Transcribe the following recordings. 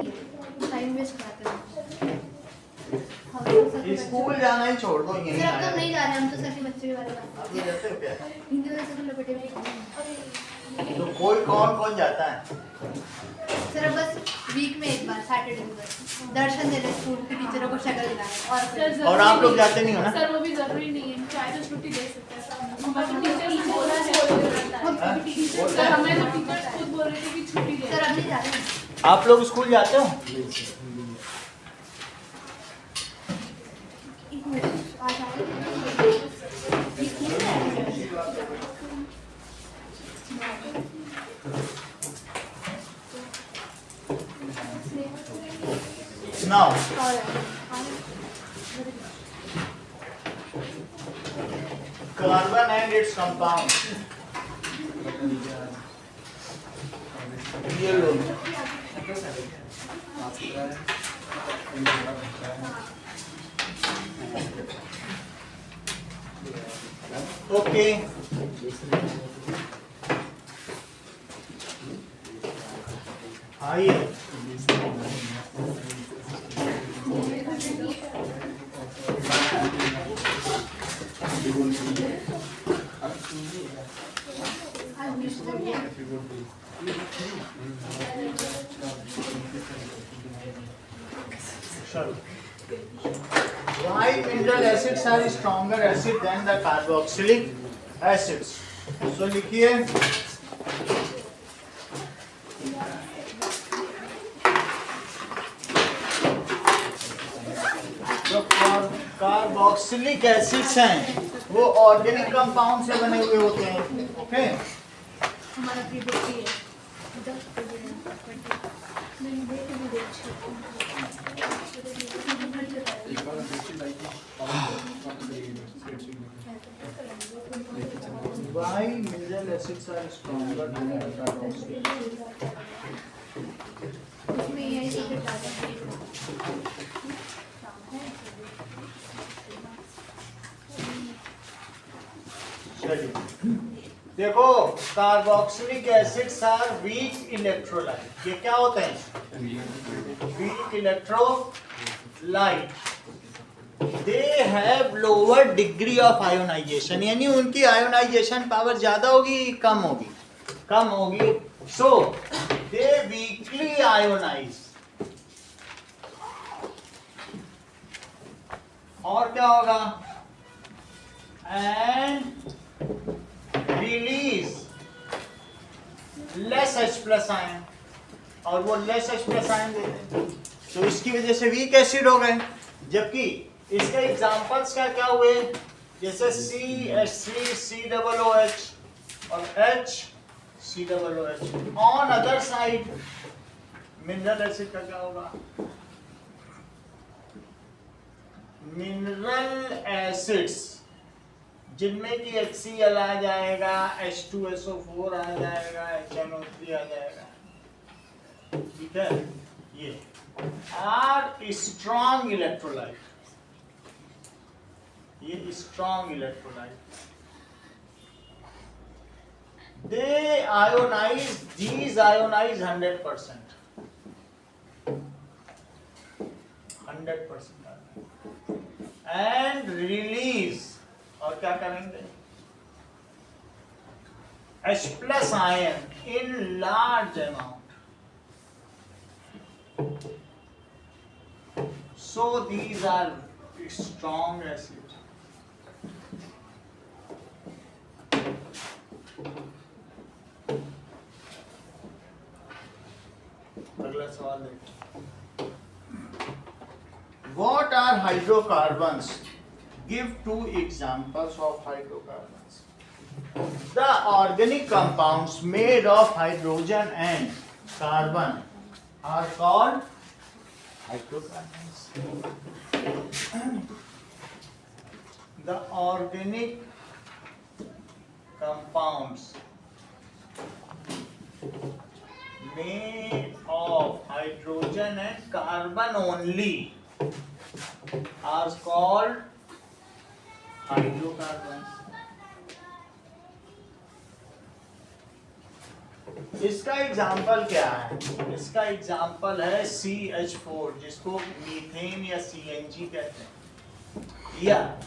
Time waste कराते हैं। School जाना ही छोड़ दो, यहीं सर अब तो आया। नहीं जा रहे हम तो सर के बच्चे के बारे में बात आप लोग रहते हो क्या? हिंदी वजह से तो लपेटे में तो कोई कौन कौन जाता है? सर अब बस वीक में एक बार सैटरडे को बस दर्शन देने स्कूल के टीचरों को शक्ल दिलाने और आप लोग जाते नहीं हो ना? सर वो भी जरूरी नहीं है, चाहे तो छुट्टी दे सकते हैं सर। हमारे टीचर ने बोला है, सर हमें तो टीचर्स खुद बोल रहे थे कि छुट्टी दे। सर अब नहीं जा रहे हैं। आप लोग स्कूल जाते हो? एक मिनट आ जाएंगे। Now, carbon and its compounds. ये लो। Okay. आइए। Why mineral acids are stronger acid than the carboxylic acids? So लिखिए जो कार्बोक्सिलिक एसिड्स हैं वो ऑर्गेनिक कंपाउंड से बने हुए होते हैं। ओके, हमारा प्री बुक ही है 10 Why mineral acids are stronger than the carboxylic? उसमें यही सीक्रेट आता है। चलिए देखो, carboxylic acids are weak electrolyte. ये क्या होते हैं? Weak electrolyte. They have lower degree of ionisation, यानी उनकी आयोनाइजेशन पावर ज्यादा होगी कम होगी? कम होगी। सो दे वीकली आयोनाइज। और क्या होगा? And release less H plus ion, और वो लेस H प्लस आयन देते हैं, तो इसकी वजह से वीक एसिड हो गए। जबकि इसके एग्जांपल्स क्या क्या हुए? जैसे CH3 COOH और H COOH। On other side mineral acid का क्या होगा? मिनरल एसिड्स जिनमें कि HCl आ जाएगा, H2SO4 आ जाएगा, HNO3 आ जाएगा, ठीक है? ये आर स्ट्रॉन्ग इलेक्ट्रोलाइट, ये strong electrolyte. They ionise, these ionize 100%, 100% and release. और क्या करेंगे? H plus ion in large amount. So these are strong acids. अगला सवाल देखिए। What are hydrocarbons? Give 2 examples of hydrocarbons. The organic compounds made of hydrogen and carbon are called hydrocarbons. The organic compounds made of hydrogen and carbon only are called hydrocarbons. इसका example क्या है? इसका example है CH4, जिसको methane या CNG कहते हैं, या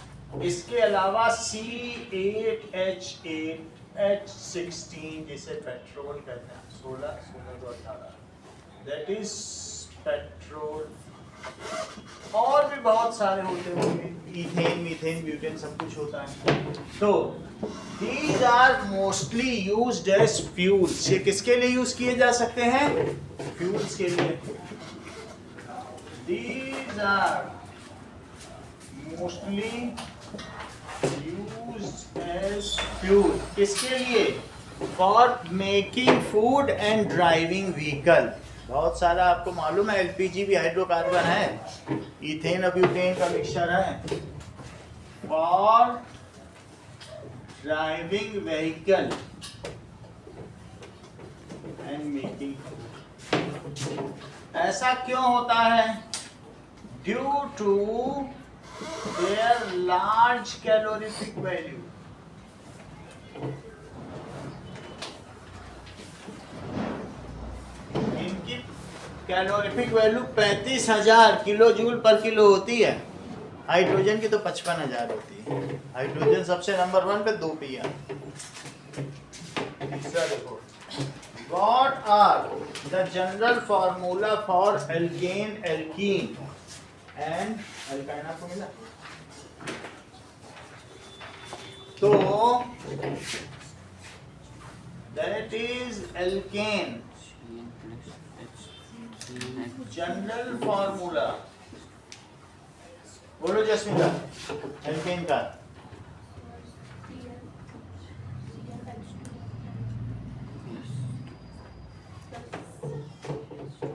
इसके अलावा C8H8H16 जिसे पेट्रोल कहते हैं, 16 तो 18, दैट इज पेट्रोल। और भी बहुत सारे होते होंगे, इथेन, मीथेन, ब्यूटेन, सब कुछ होता है। तो these are mostly used as fuels। ये किसके लिए यूज किए जा सकते हैं? फ्यूल्स के लिए। These are mostly used as fuel। किसके लिए? For making food and driving vehicle। बहुत सारा आपको मालूम है, LPG भी हाइड्रोकार्बन है, इथेन और ब्यूटेन का मिक्सचर है। For driving vehicle and making. ऐसा क्यों होता है? Due to their large calorific value. इनकी calorific value 35,000 kilo joule per kilo होती है। हाइड्रोजन की तो 55,000 होती है। हाइड्रोजन सबसे नंबर 1 पे 2 पिया। तीसरा देखो, what are the general formula for alkane, alkene and alkyne? आपको मिला? तो that is alkane. General formula बोलो जस्मिता, एल्केन का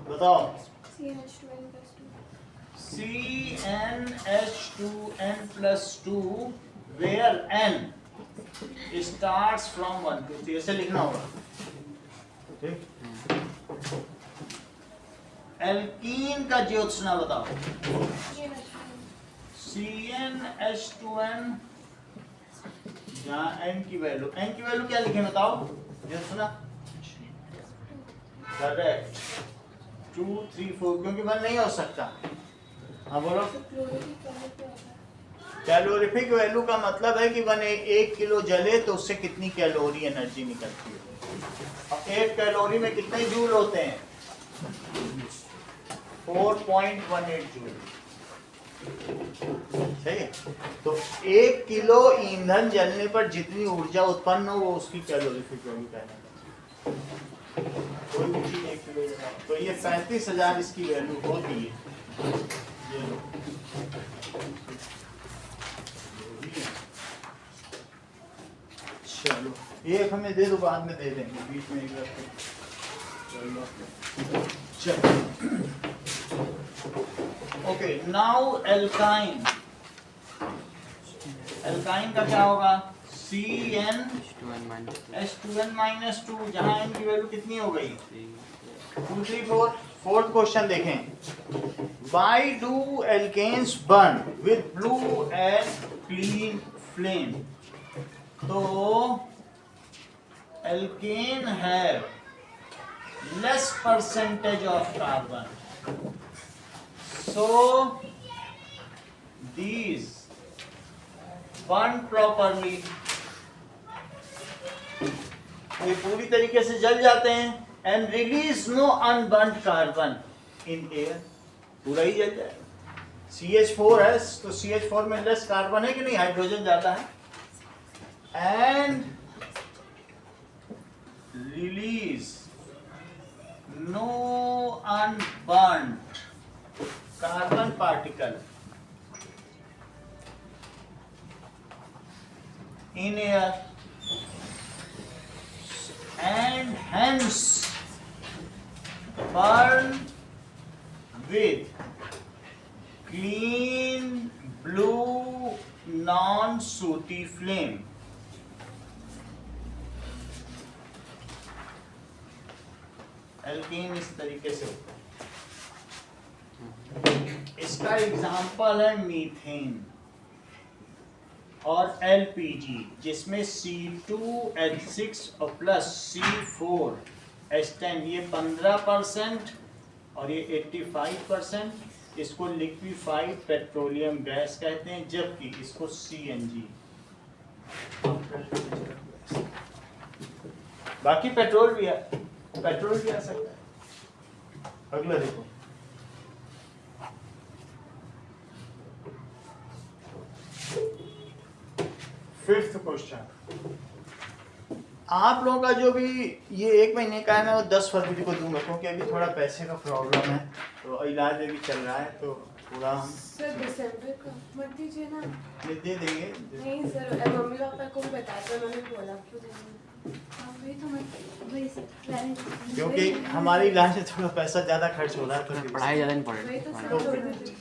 बताओ। CnH2n+2 where n starts from 1 to 3 ऐसे लिखना होगा, ठीक? एल्कीन का ज्योत्सना बताओ। CnH2n, जहाँ n की वैल्यू क्या लिखे बताओ ज्योत्सना? करेक्ट, 2 3 4, क्योंकि 1 नहीं हो सकता। हाँ बोलो। कैलोरीफिक वैल्यू का मतलब है कि 1 किलो जले तो उससे कितनी कैलोरी एनर्जी निकलती है। अब 1 कैलोरी में कितने जूल होते हैं? 4.18 जूल। सही है। तो 1 किलो ईंधन जलने पर जितनी ऊर्जा उत्पन्न हो वो उसकी कैलोरीफिक वैल्यू कहलाता है। कोई भी चीज 1 किलो जला, तो ये 35,000 इसकी वैल्यू होती है। ये लो। चलो एक हमें दे दो, बाद में दे देंगे, बीच में एक रख। चलो ओके, नाउ एल्काइन। एल्काइन का क्या होगा? CnH2n-2, जहां n की वैल्यू कितनी हो गई? 2 3 4। फोर्थ क्वेश्चन देखें, Why do alkanes burn with blue and clean flame? तो alkane have less percentage of carbon, so these burn properly। ये पूरी तरीके से जल जाते हैं and release no unburnt carbon in air। पूरा ही जल जाए। CH4 है तो CH4 में लेस कार्बन है कि नहीं, हाइड्रोजन जाता है, and release no unburnt carbon particle in air, and hence burn with clean blue non-sooty flame। Alkene इस तरीके से होता है। इसका एग्जाम्पल है मीथेन और LPG, जिसमें C2H6 और प्लस C4 H10 ये 15% और ये 85%, इसको लिक्विफाइड पेट्रोलियम गैस कहते हैं, जबकि इसको CNG। बाकी पेट्रोल भी आ सकता है। अगला देखो, फिफ्थ क्वेश्चन। आप लोगों का जो भी ये 1 महीने का है ना, वो 10 फरवरी को दूंगा, क्योंकि अभी थोड़ा पैसे का प्रॉब्लम है, तो इलाज अभी चल रहा है, तो थोड़ा हम सर दिसंबर को मत दीजिए ना। ये दे देंगे। नहीं सर, मम्मी पापा को भी बताया था, उन्होंने बोला क्यों देंगे। वही तो मत वही सब रहने दो। क्योंकि हमारे इलाज में थोड़ा पैसा ज़्यादा खर्च हो रहा है, तो पढ़ाई ज़्यादा वही तो इम्पोर्टेंट सर छोड़ दीजिए।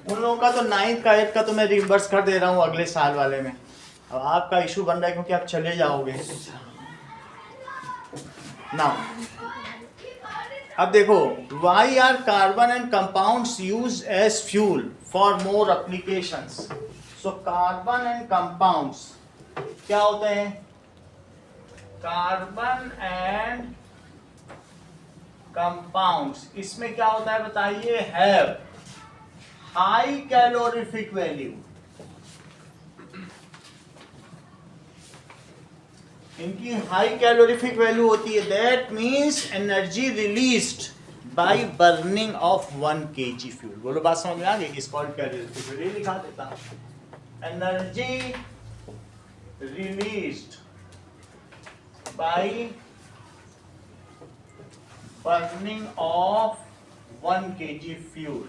उन लोगों का तो 9th का 8th का तो मैं रिम्बर्स कर दे रहा हूँ अगले साल वाले में। अब आपका इशू बन रहा है क्योंकि आप चले जाओगे ना। अब देखो, why are carbon and compounds use as fuel for more applications. So carbon and compounds क्या होते हैं? कार्बन एंड कंपाउंड्स, इसमें क्या होता है बताइए? Have high calorific value. इनकी हाई कैलोरीफिक वैल्यू होती है। That means energy released by burning of 1 kg fuel. बोलो बात समझ में आ गई? इस कॉल्ड कैलोरीफिक वैल्यू लिखा देता हूं। Energy released by burning of 1 kg fuel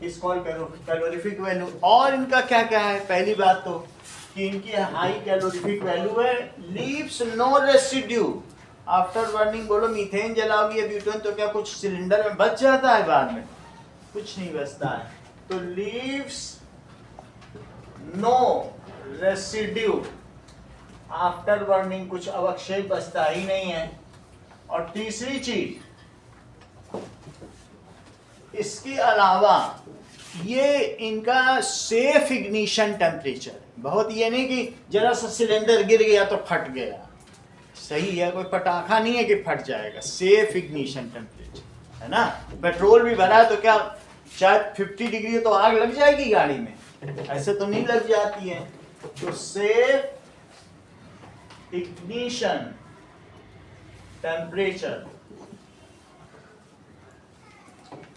इस कॉल्ड कैलोरीफिक वैल्यू। और इनका क्या क्या है? पहली बात तो कि इनकी हाई कैलोरीफिक वैल्यू है, leaves no residue after burning. बोलो मीथेन जलाओगी या ब्यूटेन तो क्या कुछ सिलेंडर में बच जाता है? बाद में कुछ नहीं बचता है। तो leaves no residue after burning, कुछ अवक्षेप बचता ही नहीं है। और तीसरी चीज, इसके अलावा ये इनका सेफ इग्निशन टेम्परेचर, बहुत ये नहीं कि जरा सा सिलेंडर गिर गया तो फट गया, सही है, कोई पटाखा नहीं है कि फट जाएगा। सेफ इग्निशन टेम्परेचर है ना। पेट्रोल भी भरा है तो क्या शायद 50 डिग्री तो आग लग जाएगी गाड़ी में? ऐसे तो नहीं लग जाती है। तो सेफ इग्निशन टेम्परेचर।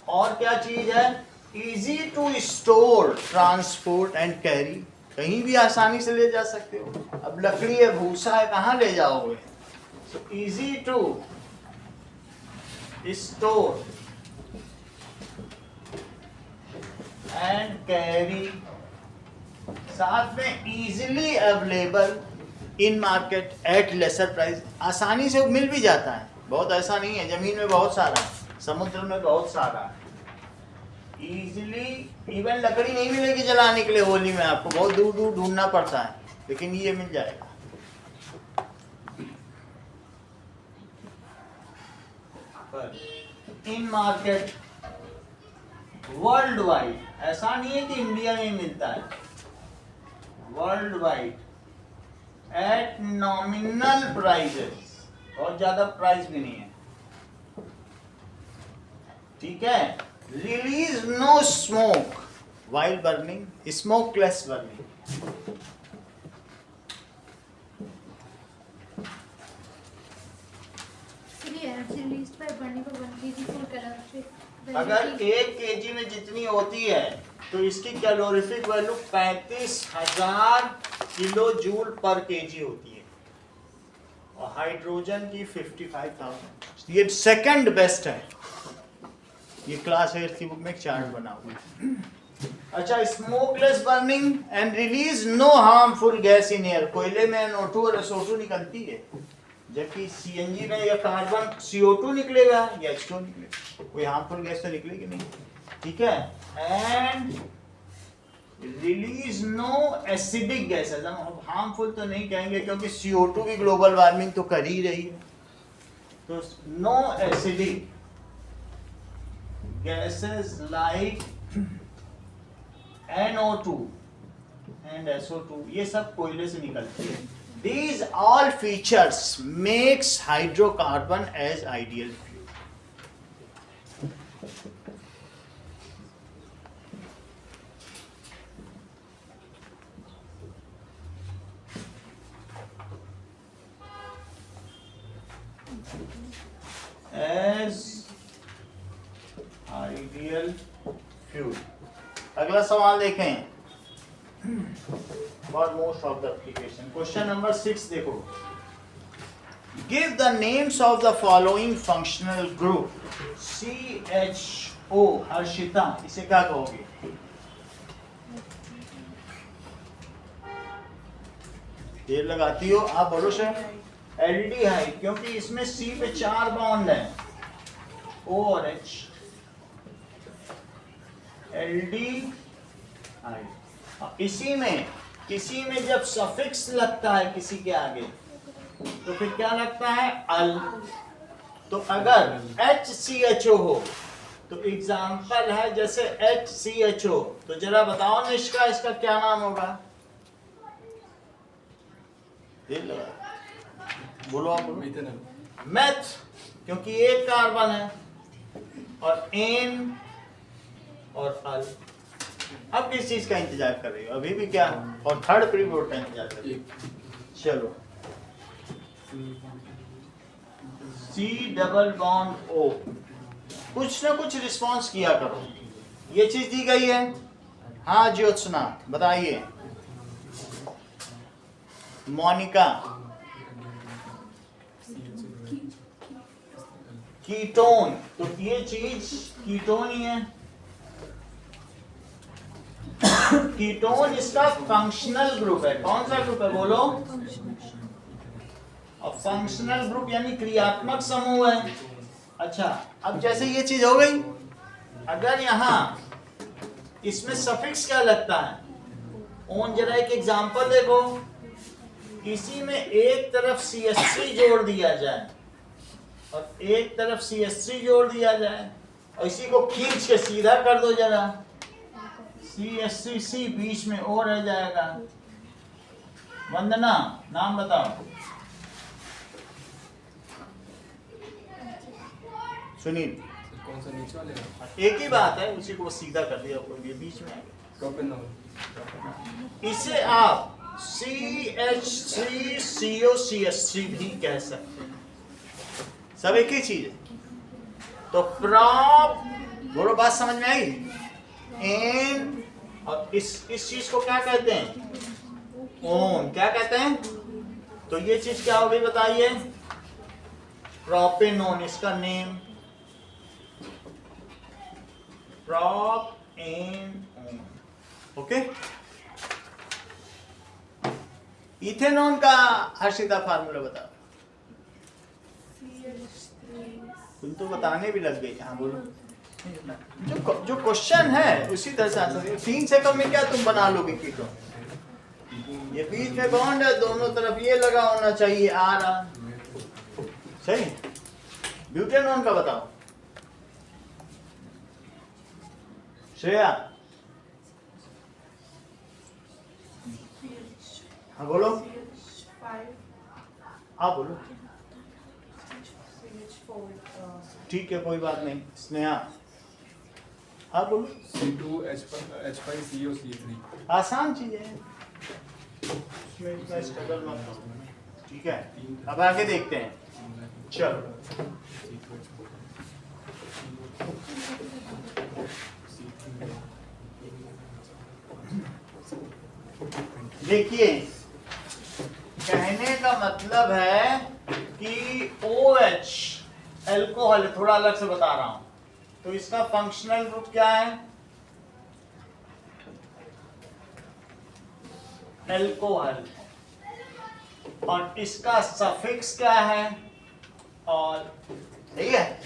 और क्या चीज है? Easy to store, transport and carry, कहीं भी आसानी से ले जा सकते हो। अब लकड़ी है, भूसा है, कहाँ ले जाओगे? So easy to store and carry, साथ में easily available in market at lesser price, आसानी से मिल भी जाता है। बहुत ऐसा नहीं है, जमीन में बहुत सारा, समुद्र में बहुत सारा है। इजीली, इवन लकड़ी नहीं मिलेगी जलाने के लिए होली में, आपको बहुत दूर दूर ढूंढना पड़ता है, लेकिन ये मिल जाएगा। इन मार्केट वर्ल्ड वाइड, ऐसा नहीं है कि इंडिया में मिलता है, world wide at nominal prices, बहुत ज्यादा प्राइस भी नहीं है, ठीक है। Release no smoke while burning, smokeless burning. अगर 1 kg में जितनी होती है तो इसकी calorific value 35,000 kilo joule per kg होती है, और हाइड्रोजन की 55,000। ये सेकंड बेस्ट है। ये क्लास 8 की बुक में एक चार्ट बना हुआ है। अच्छा, smokeless burning and release no harmful gas in air. कोयले में NO2 और SO2 निकलती है, जबकि CNG में या कार्बन CO2 निकलेगा या H2 निकलेगा, कोई हार्मफुल गैस तो निकलेगी नहीं, ठीक है। And release no acidic gases, हम हार्मफुल तो नहीं कहेंगे क्योंकि CO2 भी ग्लोबल वार्मिंग तो कर ही रही है। तो no acidic gases like NO2 and SO2, ये सब कोयले से निकलती है। These all features makes hydrocarbon as ideal fuel. As ideal fuel. अगला सवाल देखें. For most of the application. Question number 6 देखो. Give the names of the following functional group. CHO. Harshita, इसे क्या कहोगे? देर लगाती हो आप बोलो सर. एल्डिहाइड, क्योंकि इसमें C पे 4 बॉन्ड है. O और H. एल्डिहाइड. इसी में किसी में जब सफिक्स लगता है किसी के आगे तो फिर क्या लगता है? अल. तो अगर HCHO हो तो एग्जाम्पल है जैसे HCHO, तो जरा बताओ निष्का इसका क्या नाम होगा? बोलो आप. मेथ, क्योंकि एक कार्बन है, और एन और अल. अब किस चीज का इंतजार कर रही हो? अभी भी क्या? और थर्ड प्रीबोर्ड का इंतजार कर रही हो. चलो. C double bond O. कुछ ना कुछ रिस्पांस किया करो. ये चीज दी गई है. हाँ ज्योत्सना बताइए. मोनिका. कीटोन, तो ये चीज कीटोन ही है. कीटोन इसका फंक्शनल ग्रुप है. कौन सा ग्रुप है बोलो? अब फंक्शनल ग्रुप यानी क्रियात्मक समूह है. अच्छा, अब जैसे ये चीज हो गई, अगर यहाँ इसमें सफिक्स क्या लगता है? ओन. जरा एक एग्जांपल देखो. इसी में एक तरफ CH3 जोड़ दिया जाए और एक तरफ CH3 जोड़ दिया जाए और इसी को खींच के सीधा कर दो जरा. CH3C बीच में O रह जाएगा. वंदना नाम बताओ. सुनील. कौन सा नीचे वाले? एक ही बात है, उसी को सीधा कर दिया. ये बीच में इसे आप CH3COCH3 भी कह सकते हैं. सब एक ही चीज है. तो प्रॉप बोलो, बात समझ में आई? एन, और इस चीज को क्या कहते हैं? ओन. क्या कहते हैं? तो ये चीज क्या होगी बताइए? प्रोपेनोन. इसका नेम प्रोपेनोन. ओके. इथेनॉन का हर्षिता फार्मूला बताओ. तुम तो बताने भी लग गई. हाँ बोलो. जो क्वेश्चन है उसी तरह से आंसर. 3 सेकंड में क्या तुम बना लोगे कीटोन? ये बीच में बॉन्ड है, दोनों तरफ ये लगा होना चाहिए. आ रहा सही. ब्यूटेनॉन का बताओ श्रेया. हाँ बोलो. हाँ बोलो. ठीक है, कोई बात नहीं. स्नेहा. हाँ बोलो. C2H5CO3. आसान चीज है, इसमें इतना स्ट्रगल मत करो. ठीक है, अब आगे देखते हैं. चलो. देखिए, कहने का मतलब है कि OH एल्कोहल. थोड़ा अलग से बता रहा हूं. तो इसका फंक्शनल ग्रुप क्या है? एल्कोहल. और इसका सफिक्स क्या है? और. ठीक है,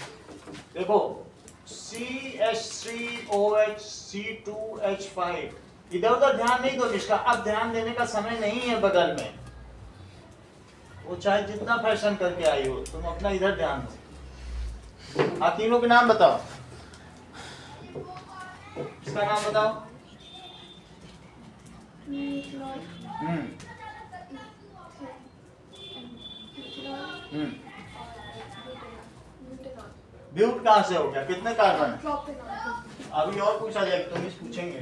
देखो CH3OH C2H5. इधर उधर ध्यान नहीं दो इसका. अब ध्यान देने का समय नहीं है बगल में. वो चाहे जितना फैशन करके आई हो, तुम अपना इधर ध्यान दो. हाँ, तीनों के नाम बताओ. इसका नाम बताओ. ब्यूट कहाँ से हो गया? कितने कार्बन है? अभी और पूछा जाएगा, तुम इस पूछेंगे।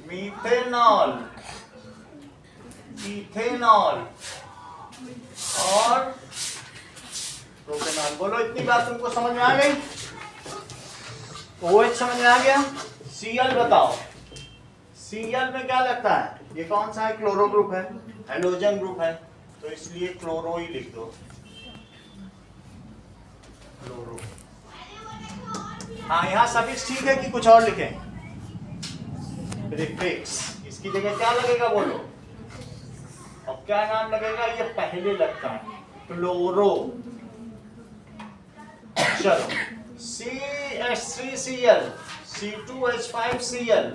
मीथेनॉल, इथेनॉल और प्रोपेनॉल। बोलो इतनी बात तुमको समझ में आ गई? OH समझ में आ गया? Cl बताओ, Cl में क्या लगता है? ये कौन सा है? क्लोरो ग्रुप है, हेलोजन ग्रुप है, तो इसलिए क्लोरो ही लिख दो, क्लोरो। हाँ, यहाँ सफिक्स ठीक है कि कुछ और लिखें? प्रीफिक्स, इसकी जगह क्या लगेगा बोलो? अब क्या नाम लगेगा? ये पहले लगता है, क्लोरो। चलो, CH3Cl, C2H5Cl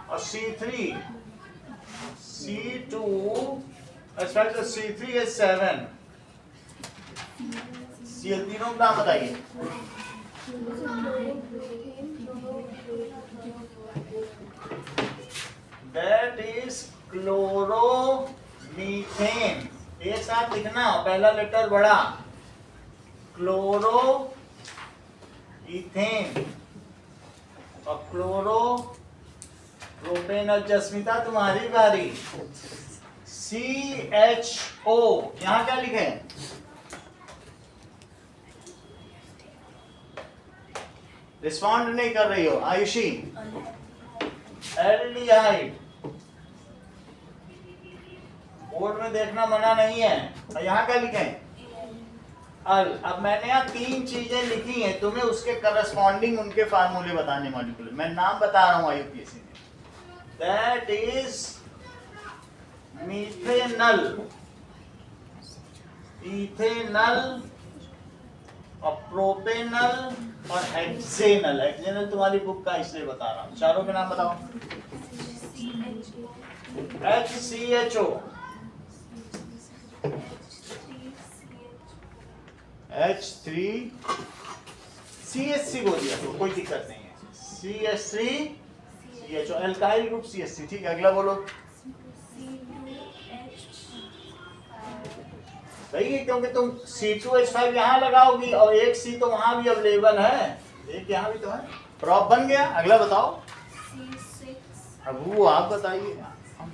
और C2H5 तो C3H7 Cl, तीनों का नाम बताइए। That is chloromethane. एक साथ लिखना, पहला लेटर बड़ा, क्लोरो इथेन और क्लोरो प्रोपेन। और जस्मिता तुम्हारी बारी, CHO, यहां क्या लिखे? रिस्पॉन्ड नहीं कर रही हो आयुषी। एल्डिहाइड, बोर्ड में देखना मना नहीं है। और यहाँ क्या लिखे? अल। अब मैंने यहाँ 3 चीजें लिखी हैं, तुम्हें उसके करस्पॉन्डिंग उनके फार्मूले बताने मॉलिक्यूलर। मैं नाम बता रहा हूँ IUPAC में। दैट इज मीथेनल, इथेनल और प्रोपेनल और हेक्सेनल। हेक्सेनल तुम्हारी बुक का इसलिए बता रहा हूँ। चारों के नाम बताओ। HCHO, H3CH3 बोलिए तो कोई दिक्कत नहीं है। CH3CHO, alkyl group CH3। ठीक है, अगला बोलो। सही है, क्योंकि तुम C2H5 यहाँ लगाओगी और एक C तो वहां भी अवेलेबल है, एक यहाँ भी तो है। प्रॉप बन गया। अगला बताओ। अब वो आप बताइए। हम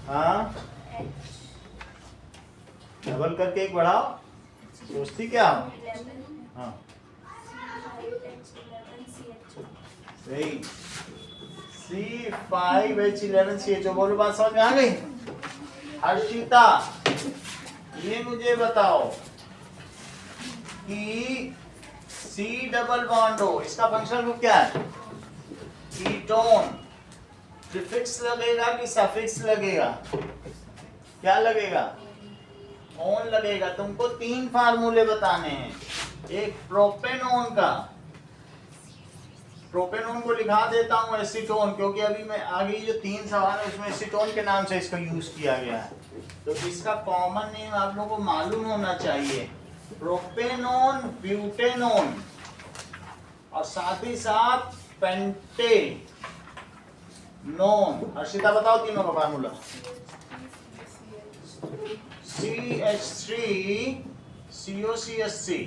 हाँ, डबल करके एक बढ़ाओ। सोचती क्या हो? हाँ सही, C5H11CHO। बोलो, बात समझ में आ गई? हर्षिता, ये मुझे बताओ कि C डबल बॉन्ड हो, इसका फंक्शनल ग्रुप क्या है? कीटोन। प्रीफिक्स लगेगा कि सफिक्स लगेगा? क्या लगेगा? ओन लगेगा। तुमको 3 फार्मूले बताने हैं। एक प्रोपेनोन का, प्रोपेनोन को लिखा देता हूं एसीटोन, क्योंकि अभी मैं आगे जो 3 सवाल है उसमें एसीटोन के नाम से इसका यूज किया गया है, तो इसका कॉमन नेम आप लोगों को मालूम होना चाहिए। प्रोपेनोन, ब्यूटेनोन और साथ ही साथ पेंटेनोन। हर्षिता बताओ तीनों का फार्मूला। CH3COCH3।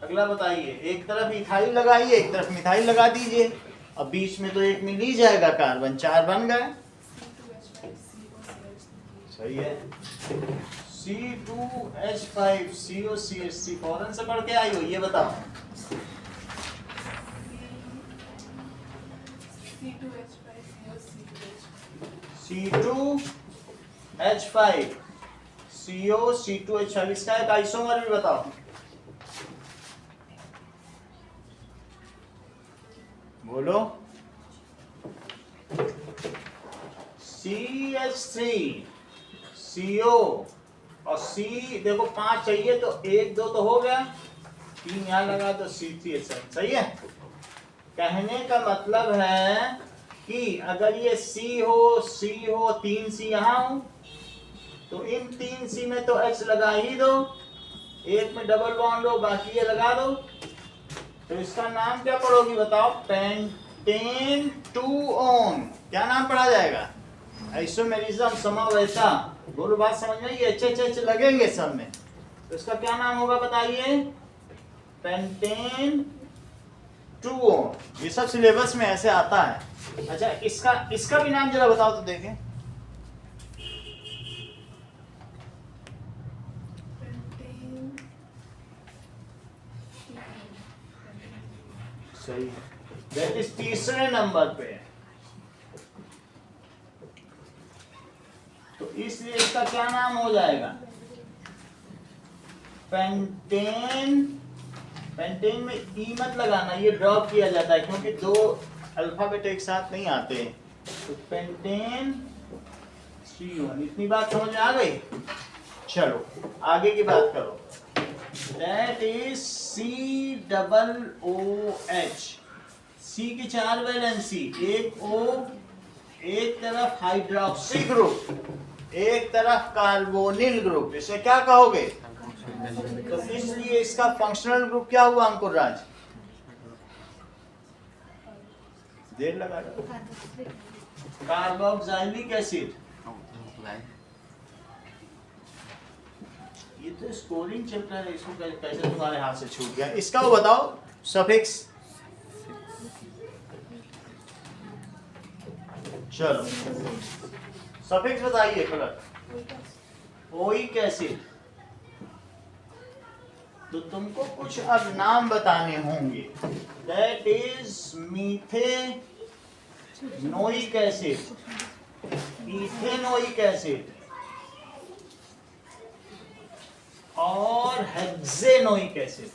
अगला बताइए। एक तरफ इथाइल लगाइए, एक तरफ मिथाइल लगा दीजिए, अब बीच में तो एक मिल ही जाएगा कार्बन। 4 बन गए। सही है। C2H5COCH3 फौरन से पढ़ के आई हो, ये बताओ। C2H5CO, C2H5, इसका एक आइसोमर भी बताओ। बोलो। CH3CO और C, देखो 5 चाहिए तो 1 2 तो हो गया, 3 यहाँ लगा तो C3H7। सही है। कहने का मतलब है कि अगर ये C हो, C हो, 3 C यहाँ हो, तो इन 3 C में तो H लगा ही दो, एक में डबल बॉन्ड हो, बाकी ये लगा दो। तो इसका नाम क्या पढ़ोगी बताओ? पेंटेन। पेंटेन क्या नाम पढ़ा जाएगा? आइसोमेरिज्म समवेता। बोलो बात समझ में? ये एच लगेंगे सब में, तो इसका क्या नाम होगा बताइए? Pentane 2-on। ये सब सिलेबस में ऐसे आता है। अच्छा, इसका भी नाम जरा बताओ तो देखें। सही है, दैट इज तीसरे नंबर पे है। तो इसलिए इसका क्या नाम हो जाएगा? पेंटेन। पेंटेन में ई मत लगाना, ये ड्रॉप किया जाता है क्योंकि दो अल्फाबेट एक साथ नहीं आते। तो पेंटेन 3-on, इतनी बात समझ में आ गई? चलो आगे की बात करो। That is COOH। सी की 4 वैलेंसी, एक O, एक तरफ हाइड्रोक्सी ग्रुप, एक तरफ कार्बोनिल ग्रुप। इसे क्या कहोगे? तो इसलिए इसका फंक्शनल ग्रुप क्या हुआ अंकुर राज? देर लगा कार्बोक्सिलिक एसिड। ये तो स्कोरिंग चैप्टर है, इसको कैसे तुम्हारे हाथ से छूट गया? इसका वो बताओ सफिक्स। चलो सफिक्स बताइए कलर। Oic acid. तो तुमको कुछ अब नाम बताने होंगे। That is methanoic acid, ethanoic acid और हेक्सेनोइक एसिड।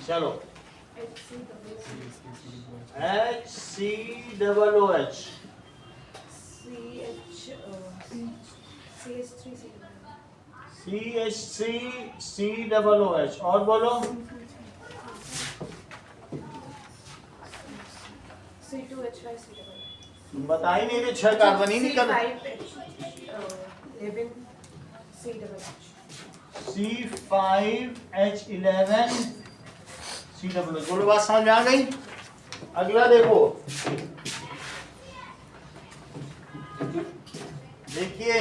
चलो HCOOH, CH3COOH और बोलो बता ही नहीं रहे, 6 कार्बन ही निकल। C5H11COOH। बोलो बात समझ में आ गई? अगला देखो, देखिए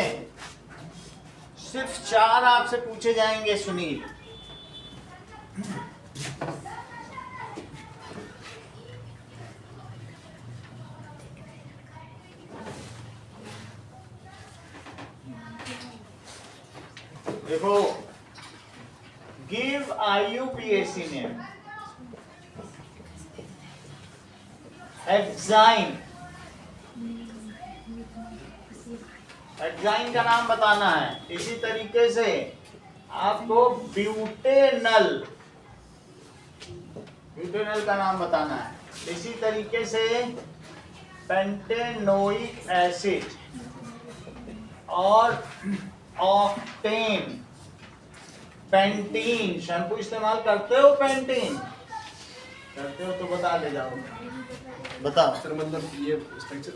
सिर्फ 4 आपसे पूछे जाएंगे सुनील। देखो, give IUPAC name. Hexyne. Hexyne का नाम बताना है। इसी तरीके से आपको ब्यूटेनल, ब्यूटेनल का नाम बताना है। इसी तरीके से पेंटेनोइक एसिड और ऑक्टेन। पेंटीन, शैम्पू इस्तेमाल करते हो? पेंटीन करते हो तो बता दे जाओ, बताओ सर। मतलब ये स्ट्रक्चर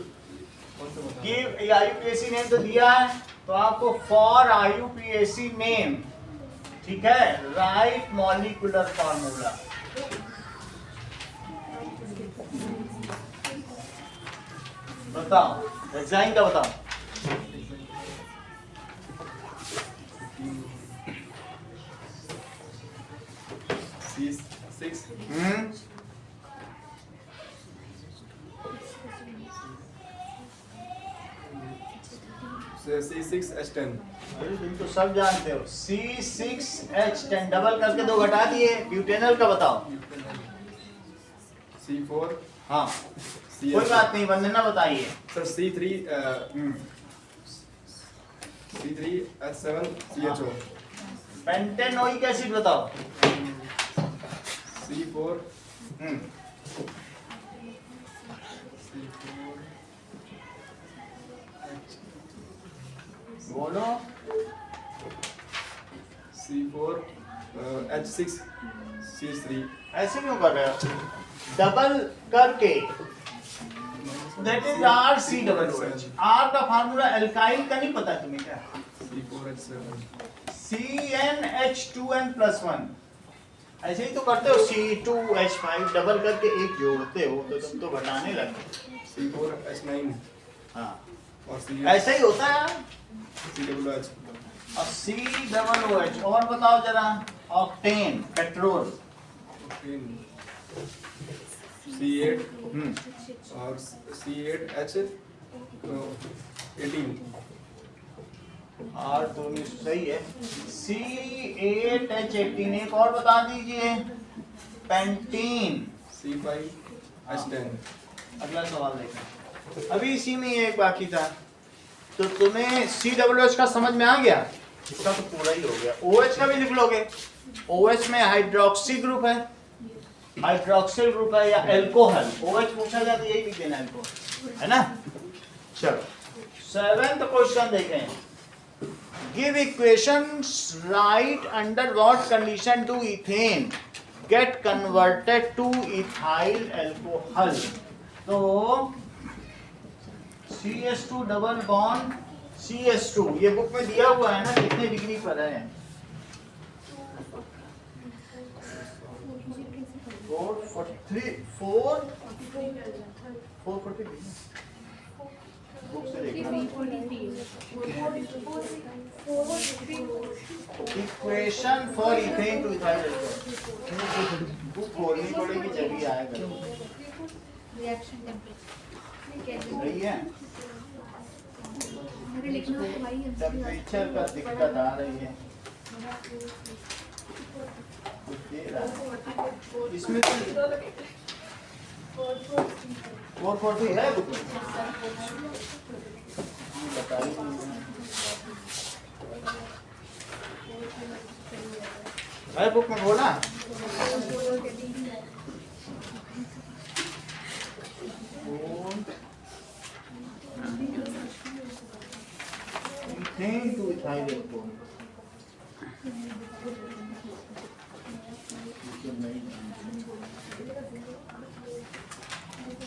कौन सा बताओ? गिव IUPAC नेम तो दिया है, तो आपको फॉर IUPAC नेम, ठीक है, राइट मॉलिक्यूलर फार्मूला। बताओ हेक्साइन का बताओ। C6 C6H10। अरे तुम तो सब जानते हो। C6H10 डबल करके 2 घटा दिए। ब्यूटेनल का बताओ। C4। हाँ कोई बात नहीं, वंदना बताइए। Sir C3H7CHO। पेंटेनोइक एसिड बताओ। C4 बोलो। C4H6CH3। ऐसे क्यों कर रहे हो? डबल करके। That is RCOOH। R का फार्मूला एल्काइल का नहीं पता तुम्हें क्या? C4H7 CnH2n+1। ऐसे ही तो करते हो, C2H5 डबल करके एक जोड़ते हो तो तुम तो घटाने लगे। C4H9 हाँ और C ऐसा ही होता है। COOH और COOH और बताओ जरा, ऑक्टेन पेट्रोल। C8 हम्म और C8H18 और तो भी सही है। C8H18 एक और बता दीजिए, पेंटीन। C5H10 अगला सवाल देखो, अभी इसी में एक बाकी था। तो तुम्हें COOH का समझ में आ गया, इसका तो पूरा ही हो गया। OH का भी लिख लोगे। OH में हाइड्रोक्सी ग्रुप है, हाइड्रोक्सिल ग्रुप है या एल्कोहल। OH पूछा जाता है, यही लिख देना एल्कोहल, है ना। चलो 7th क्वेश्चन देखें। Give equations right under what condition do ethane get converted two ethyl alcohol. तो CH2 डबल बॉन्ड CH2, ये बुक में दिया हुआ है ना कितने डिग्री पर है। 443 बुक से देखना। Equation for ethane two ethyl alcohol book खोलनी पड़ेगी जब ही आएगा। रिएक्शन टेम्परेचर सही है। मेरे लिखना तो भाई है। टेम्परेचर का दिक्कत आ रही है, कुछ दे रहा है इसमें। 440 है बुक में, बताइए। है बुक में बोला। Ethane two ethyl alcohol.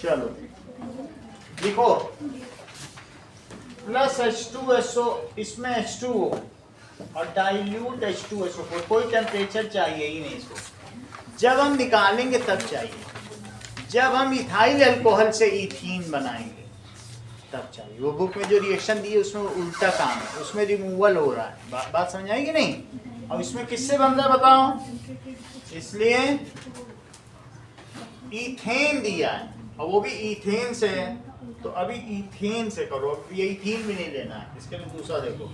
चलो देखो, प्लस H2SO, इसमें H2O और डाइल्यूट H2SO4। कोई टेम्परेचर चाहिए ही नहीं इसको, जब हम निकालेंगे तब चाहिए। जब हम इथाइल अल्कोहल से इथीन बनाएंगे तब चाहिए। वो बुक में जो रिएक्शन दी है उसमें उल्टा काम है, उसमें रिमूवल हो रहा है। बात समझ आएगी नहीं। अब इसमें किससे बन रहा है बताओ, इसलिए इथेन दिया है और वो भी इथेन से है, तो अभी इथेन से करो। अब ये इथीन भी नहीं लेना है, इसके लिए दूसरा देखो।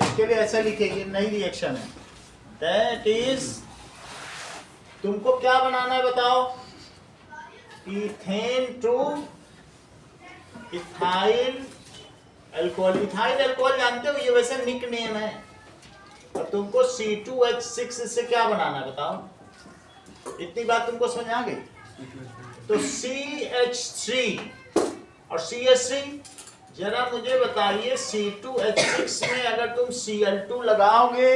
इसके लिए ऐसा लिखेंगे, नई रिएक्शन है। दैट इज, तुमको क्या बनाना है बताओ, ethane two ethyl alcohol. Ethyl alcohol जानते हो, ये वैसे निक नेम है। और तुमको C2H6 से क्या बनाना है बताओ, इतनी बात तुमको समझ आ गई। तो CH3 और CH3, जरा मुझे बताइए C2H6 में अगर तुम Cl2 लगाओगे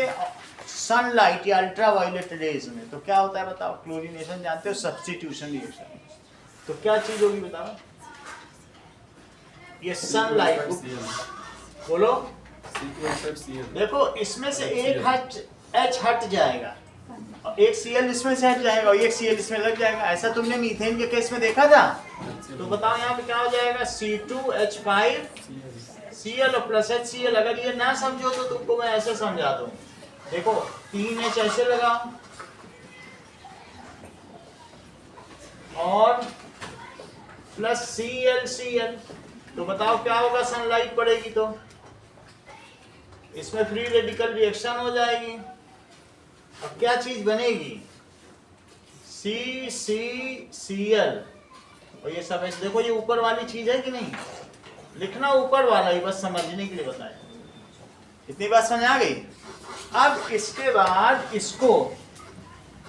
सनलाइट या अल्ट्रावायलेट रेज में, तो क्या होता है बताओ। क्लोरीनेशन जानते हो, सब्स्टिट्यूशन रिएक्शन। तो क्या चीज होगी बताओ, ये सनलाइट। बोलो। देखो इसमें से एक H हट जाएगा और एक Cl इसमें से हट जाएगा और एक Cl इसमें लग जाएगा। ऐसा तुमने मीथेन के केस में देखा था। तो बताओ यहाँ पे क्या हो जाएगा, C2H5Cl और प्लस HCl। अगर ये ना समझो तो तुमको मैं ऐसे समझा दूं। देखो 3H ऐसे लगाओ और प्लस Cl, तो बताओ क्या होगा, सनलाइट पड़ेगी तो इसमें फ्री रेडिकल रिएक्शन हो जाएगी। अब क्या चीज बनेगी, CCCl। और ये सब ऐसे देखो, ये ऊपर वाली चीज है कि नहीं, लिखना ऊपर वाला ही, बस समझने के लिए बताया। इतनी बात समझ आ गई। अब इसके बाद इसको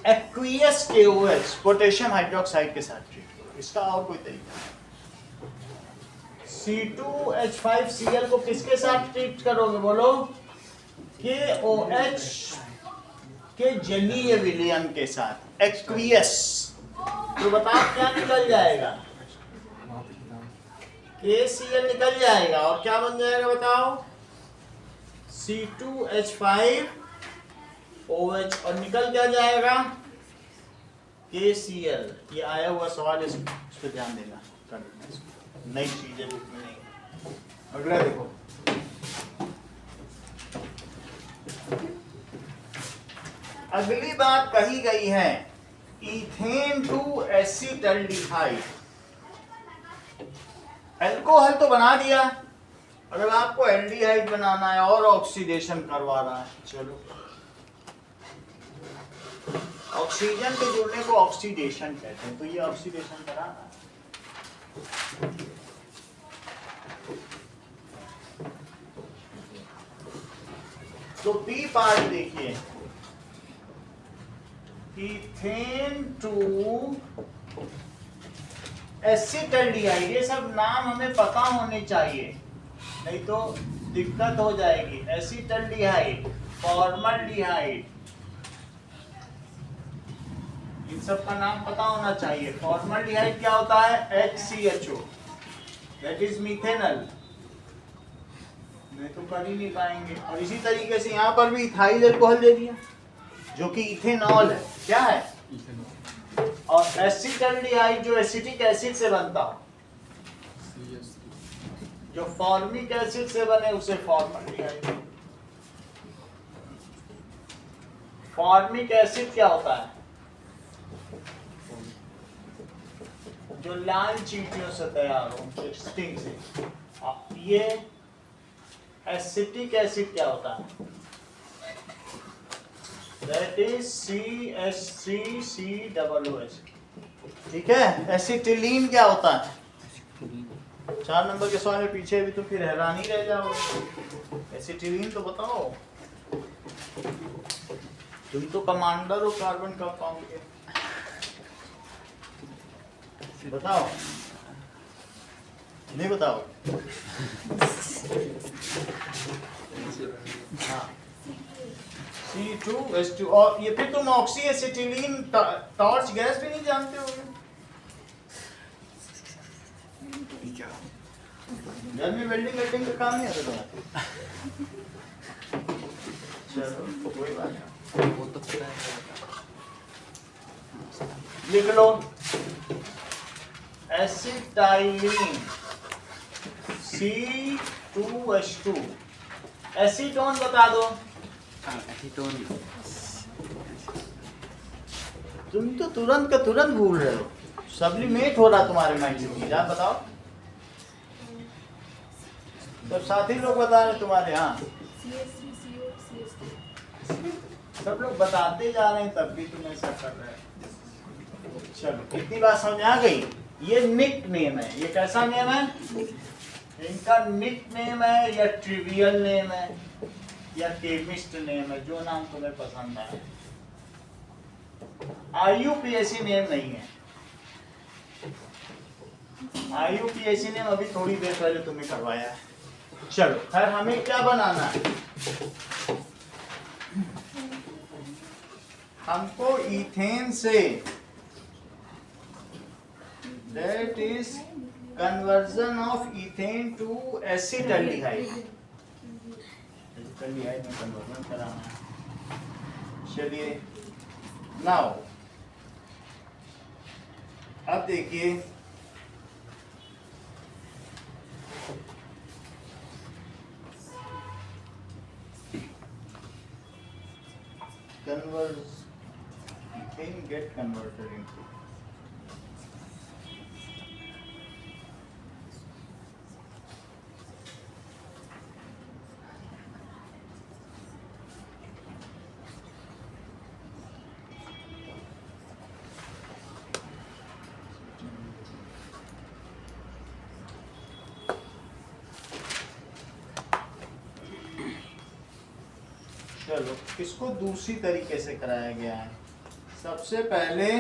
एक्वियस KOH पोटेशियम हाइड्रोक्साइड के साथ ट्रीट करो। इसका और कोई तरीका नहीं। C2H5Cl को किसके साथ ट्रीट करोगे बोलो, KOH के जलीय विलयन के साथ, एक्वियस। तो बताओ क्या निकल जाएगा? KCl निकल जाएगा और क्या बन जाएगा बताओ? C2H5OH और निकल क्या जाएगा? KCl। ये आया हुआ सवाल, इस पर ध्यान देना, कर देना इसको। नई चीजें बुक में नहीं। अगला देखो, अगली बात कही गई है इथेन टू एसिटल्डिहाइड। अल्कोहल तो बना दिया, अगर आपको एल्डिहाइड बनाना है और ऑक्सीडेशन करवा रहा है, चलो ऑक्सीजन के जुड़ने को ऑक्सीडेशन कहते हैं, तो ये ऑक्सीडेशन करा रहा है। तो बी पार्ट देखिए, इथेन टू एसिटल्डिहाइड। ये सब नाम हमें पता होने चाहिए, नहीं तो दिक्कत हो जाएगी। एसिटल्डिहाइड, फॉर्मल्डिहाइड, इन सब का नाम पता होना चाहिए। फॉर्मल्डिहाइड क्या होता है? HCHO, that is methanol. नहीं तो कर ही नहीं पाएंगे। और इसी तरीके से यहाँ पर भी इथाइल अल्कोहल दे दिया जो कि इथेनॉल है। क्या है? और एसिटल्डिहाइड जो एसिटिक एसिड से बनता हो, जो फॉर्मिक एसिड से बने उसे फॉर्मल्डिहाइड। फॉर्मिक एसिड क्या होता है? जो लाल चींटियों से तैयार हो, स्टिंग से। ये एसिटिक एसिड क्या होता है? That is CH3COOH। ठीक है। एसिटिलीन क्या होता है? 4 नंबर के सवाल में पीछे भी तो फिर हैरान ही रह जाओगे। एसिटिलीन तो बताओ, तुम तो कमांडर हो कार्बन कंपाउंड के, बताओ। नहीं बताओ? हाँ, C2H2। और ये फिर तुम ऑक्सी एसिटिलीन टॉर्च गैस भी नहीं जानते होगे। घर में वेल्डिंग का काम नहीं आता तुम्हारा? चलो कोई बात नहीं, वो तो पता है। लिख लो एसिटाइलीन C2H2। एसीटोन बता दो। तुम तो तुरंत का तुरंत भूल रहे हो, सब्लिमेट हो रहा तुम्हारे माइंड से। आप बताओ, सब साथी लोग बता रहे तुम्हारे। हाँ, सब लोग बताते जा रहे हैं, तब भी तुम ऐसा कर रहे हो। चलो इतनी बात समझ आ गई। ये निक नेम है। ये कैसा नेम है? इनका निक नेम है या ट्रिवियल नेम है या केमिस्ट नेम है, जो नाम तुम्हें पसंद आए। IUPAC नेम नहीं है। IUPAC नेम अभी थोड़ी देर पहले तुम्हें करवाया है। चलो खैर, हमें क्या बनाना है? हमको इथेन से, that is conversion of ethane to acetaldehyde। acetaldehyde में conversion कराना है। चलिए नाउ अब देखिए, ethane get converted into, चलो इसको दूसरी तरीके से कराया गया है। सबसे पहले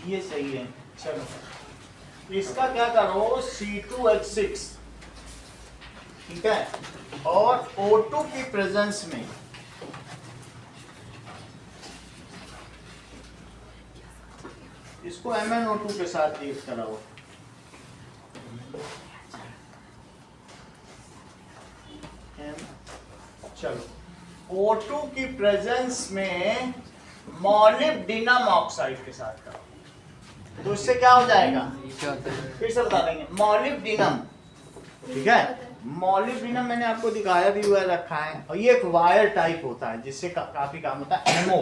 ये सही है। चलो इसका क्या करो, C2H6, ठीक है, और O2 की प्रेजेंस में इसको MnO2 के साथ रिएक्ट कराओ। चलो O2 की प्रेजेंस में मॉलिब्डिनम ऑक्साइड के साथ कराओ, तो इससे क्या हो जाएगा, फिर से बता देंगे। मॉलिब्डिनम, ठीक है, मॉलिब्डिनम मैंने आपको दिखाया भी हुआ रखा है, और ये एक वायर टाइप होता है जिससे काफी काम होता है, एमओ,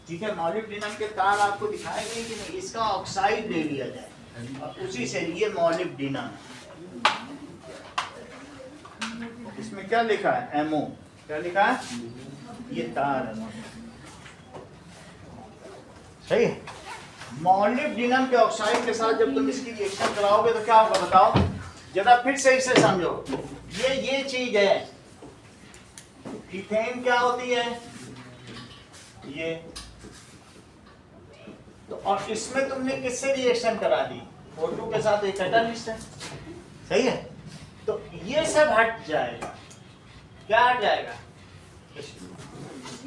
ठीक है। मॉलिब्डिनम के तार आपको दिखाए गए कि नहीं, इसका ऑक्साइड ले लिया जाए और उसी से ये मॉलिब्डिनम, इसमें क्या लिखा है, एमओ, क्या लिखा है, ये तार है, सही है। मॉलिब्डिनम के ऑक्साइड के साथ जब तुम इसकी रिएक्शन कराओगे तो क्या होगा बताओ जरा, फिर से इसे समझो। ये चीज है, इथेन क्या होती है, ये तो, और इसमें तुमने किससे रिएक्शन करा दी, O2 के साथ, एक कैटालिस्ट है, सही है। तो ये सब हट जाएगा, क्या हट जाएगा,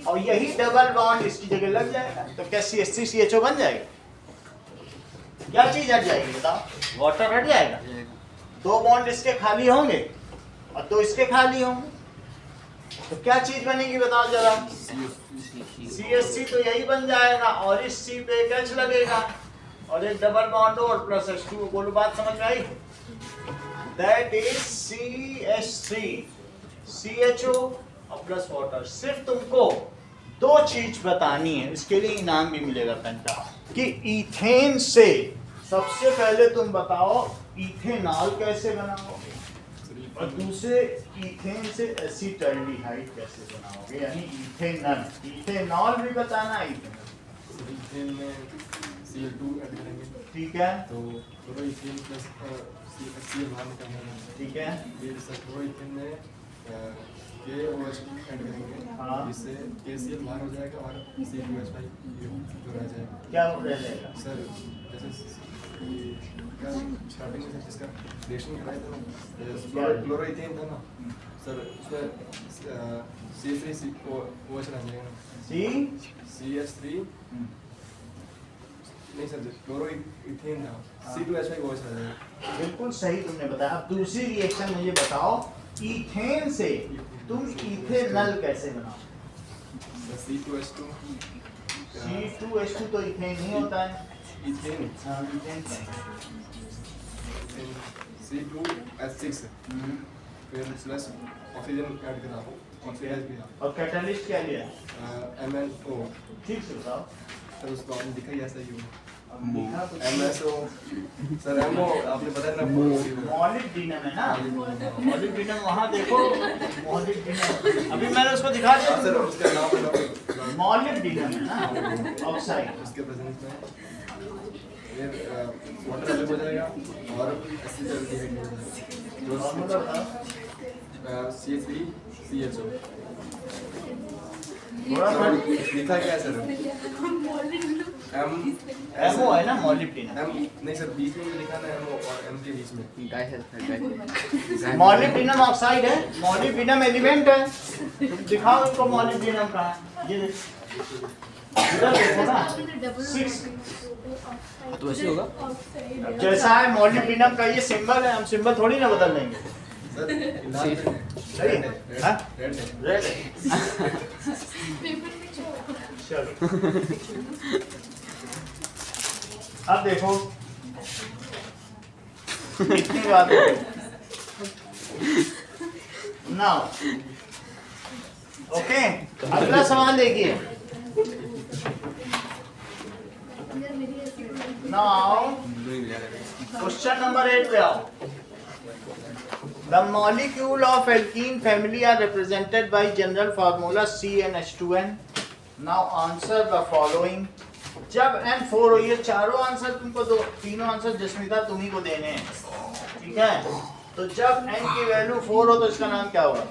और यही डबल बॉन्ड इसकी जगह लग जाएगा, तो क्या CH3CHO बन जाएगा, क्या चीज हट जाएगी बताओ, वाटर हट जाएगा, दो बॉन्ड इसके खाली होंगे और दो इसके खाली होंगे, तो क्या चीज बनेगी बताओ जरा, CH3 तो यही बन जाएगा, और इस C पे एक H लगेगा और एक डबल बॉन्ड और प्लस H2, बोलो बात समझ में आई, दैट इज CH3 CHO और प्लस वाटर। सिर्फ तुमको दो चीज बतानी है, इसके लिए इनाम भी मिलेगा पेन का, कि इथेन से सबसे पहले तुम बताओ इथेनॉल कैसे बनाओगे, और दूसरे इथेन से एसिटाल्डिहाइड कैसे बनाओगे, यानी इथेनॉल, इथेनॉल भी बताना है, इथेन में Cl2 ऐड करेंगे, ठीक है, तो क्लोरोइथेन प्लस Cl बाहर निकालेंगे, ठीक है, फिर क्लोरोइथेन में KOH ऐड करेंगे, हाँ। जिससे KCl बाहर हो जाएगा और C2H5 जो रह जाएगा। क्या रह जाएगा, सर जैसे स्टार्टिंग में जिसका रिएक्शन कराया था ना, क्लोरोइथेन था ना सर, उसमें C3COH रह जाएगा, CH3 नहीं सर, क्लोरोइथेन था, C2H5OH रह जाएगा। बिल्कुल सही तुमने बताया। अब दूसरी रिएक्शन मुझे बताओ, इथेन से तुम इथेनॉल कैसे बनाओ, C2H2 C2H2 तो इथेन नहीं होता है, इथेन, हाँ, इथेन C2H6 फिर प्लस ऑक्सीजन ऐड करा, ऑक्सीडाइज किया, और कैटलिस्ट क्या लिया, MnO, ठीक से बताओ, सर उसको आपने दिखा ही ऐसा ही हो, अब लिखा तो MSO, सर MO आपने बताया ना, मॉलिब्डिनम है ना, मॉलिब्डिनम वहाँ देखो, मॉलिब्डिनम अभी मैंने उसको दिखा हाँ सर दिया, उसका नाम बताओ, मॉलिब्डिनम है ना, ऑक्साइड, उसके प्रेजेंस में फिर वाटर अलग हो जाएगा और एसिटाल्डिहाइड हो और मतलब जाएगा, बताओ, CH3CHO, थोड़ा सा लिखा क्या है सर, M एमओ है ना, मॉलिब्डिनम, M नहीं सर, बीच में भी लिखा ना MO और M के बीच में, मॉलिब्डिनम ऑक्साइड है, मॉलिब्डिनम एलिमेंट है, तुम दिखाओ इनको मॉलिब्डिनम का, ये इधर देखो ना, 6 तो ऐसे होगा, अब जैसा है मॉलिब्डिनम का ये सिंबल है, हम सिंबल थोड़ी ना बदल देंगे, सर सही है, हाँ? रेड है, रेड है। चलो अब देखो इतनी बात हो गई। नाउ ओके, अगला सवाल देखिए। नाउ क्वेश्चन नंबर 8 पे आओ। The molecule of alkene family are represented by general formula CnH2n. Now answer the following. जब N4 हो, ये चारों आंसर तुमको दो, तीनों आंसर जस्मिता तुम्ही को देने हैं, ठीक है? तो जब N की वैल्यू 4 हो तो इसका नाम क्या होगा?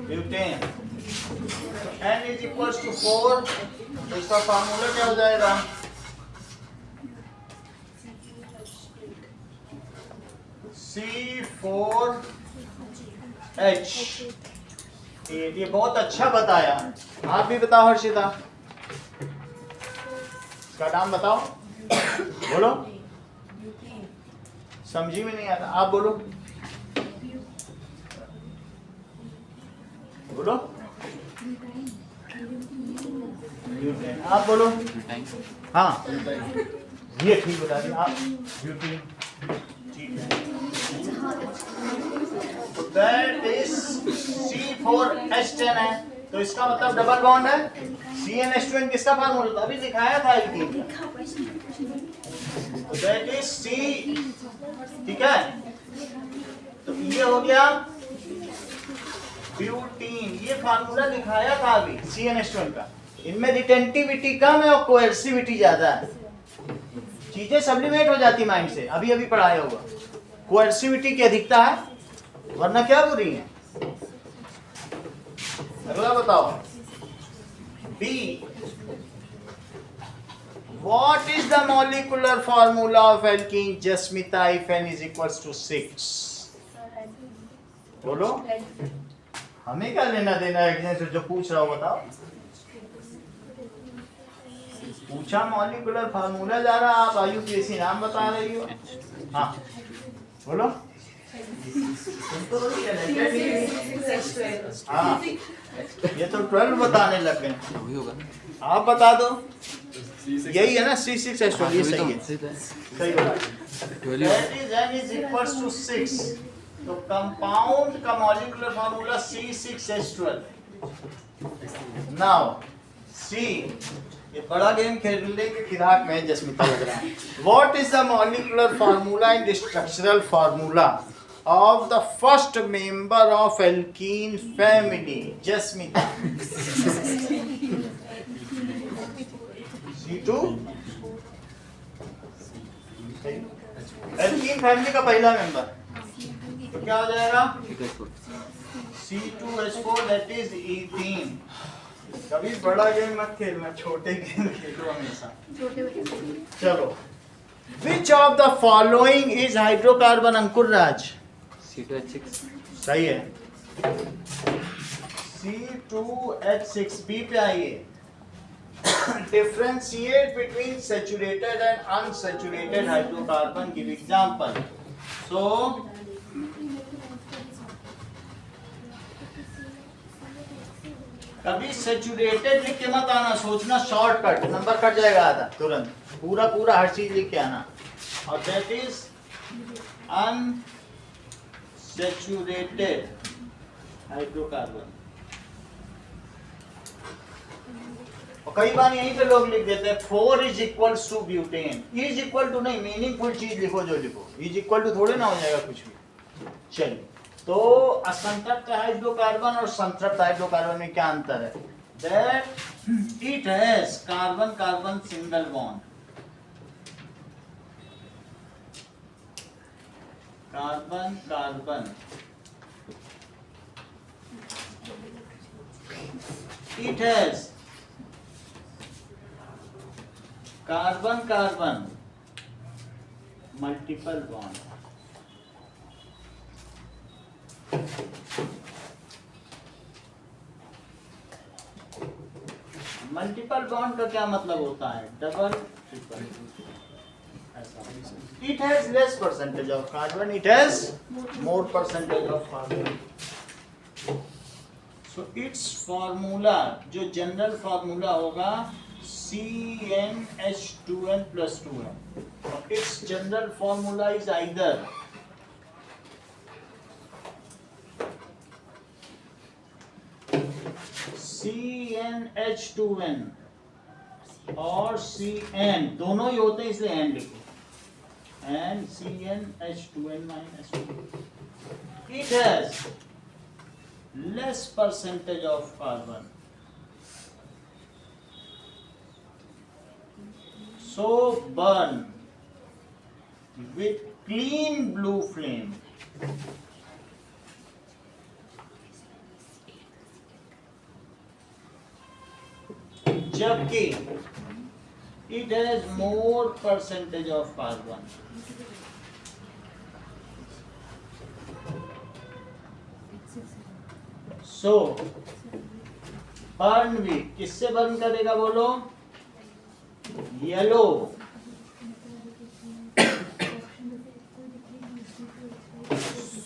Butane. N is equals to 4, तो इसका फार्मूला क्या हो जाएगा? C4H। ये बहुत अच्छा बताया। आप भी बताओ हर्षिता, इसका नाम बताओ, बोलो। समझी में नहीं आता, आप बोलो, बोलो। ब्यूटेन, आप बोलो। हाँ, ये ठीक बता दिया आप, ब्यूटेन, ठीक है। That is C4H10 है, तो इसका मतलब डबल बॉन्ड है। CnH2n किसका फार्मूला था? अभी दिखाया था एल्कीन। That is C, ठीक है? तो ये हो गया ब्यूटीन, ये फार्मूला दिखाया था अभी CnH2n का। इनमें रिटेंटिविटी कम है और कोएर्सिविटी ज्यादा है। चीजें सब्लिमेट हो जाती माइंड से, अभी अभी पढ़ाया होगा। कोएर्सिविटी की अधिकता है, वरना क्या बुरी है। अगला बताओ, B, what is the molecular formula of alkene Jasmita if n is equals to 6? बोलो, हमें क्या लेना देना है जो पूछ रहा हो, बताओ। पूछा मॉलिक्यूलर फार्मूला जा रहा, आप IUPAC नाम बता रही हो। हाँ बोलो। हाँ, ये तो 12 बताने लग गए, आप बता दो। यही है ना C6H12, ये सही है, सही बोला। That is n is equals to 6, तो कंपाउंड का molecular formula C6H12। Now C, ये बड़ा गेम खेलने के फिराक में जस्मिता लग रहा है। What is the molecular formula and structural formula of the first member of alkene family? Jasmita. C2, alkene family का पहला मेंबर तो क्या हो जाएगा? C2H4, that is ethene। कभी बड़ा गेम मत खेलना, छोटे गेम खेलो हमेशा। चलो, which of the following is hydrocarbon? Ankur Raj. C2H6 सही है। C2H6, B पे आइए। Differentiate between saturated and unsaturated hydrocarbon, give example. So कभी सैचुरेटेड लिख के मत आना, सोचना शॉर्टकट, नंबर कट जाएगा आधा तुरंत। पूरा पूरा हर चीज लिख के आना। और दैट इज अनसैचुरेटेड हाइड्रोकार्बन। और कई बार यहीं पे लोग लिख देते हैं 4 is equal to butane. Is equal to नहीं, मीनिंगफुल चीज लिखो जो लिखो। इज इक्वल टू थोड़े ना हो जाएगा कुछ भी। चलिए, तो असंतृप्त हाइड्रोकार्बन और संतृप्त हाइड्रोकार्बन में क्या अंतर है? That it has carbon carbon single bond, carbon carbon, it has carbon carbon multiple bond. Multiple bond का क्या मतलब होता है? Double, triple. It has less percentage of carbon, it has more percentage of carbon. So its formula, जो general formula होगा CnH2n plus 2n. Its general formula is either CnH2n और Cn दोनों ही होते हैं इसलिए n लिखो, and CnH2n minus 2. It has less percentage of carbon, so burn with clean blue flame. जबकि it has more percentage of carbon. So burn with किससे burn करेगा बोलो? येलो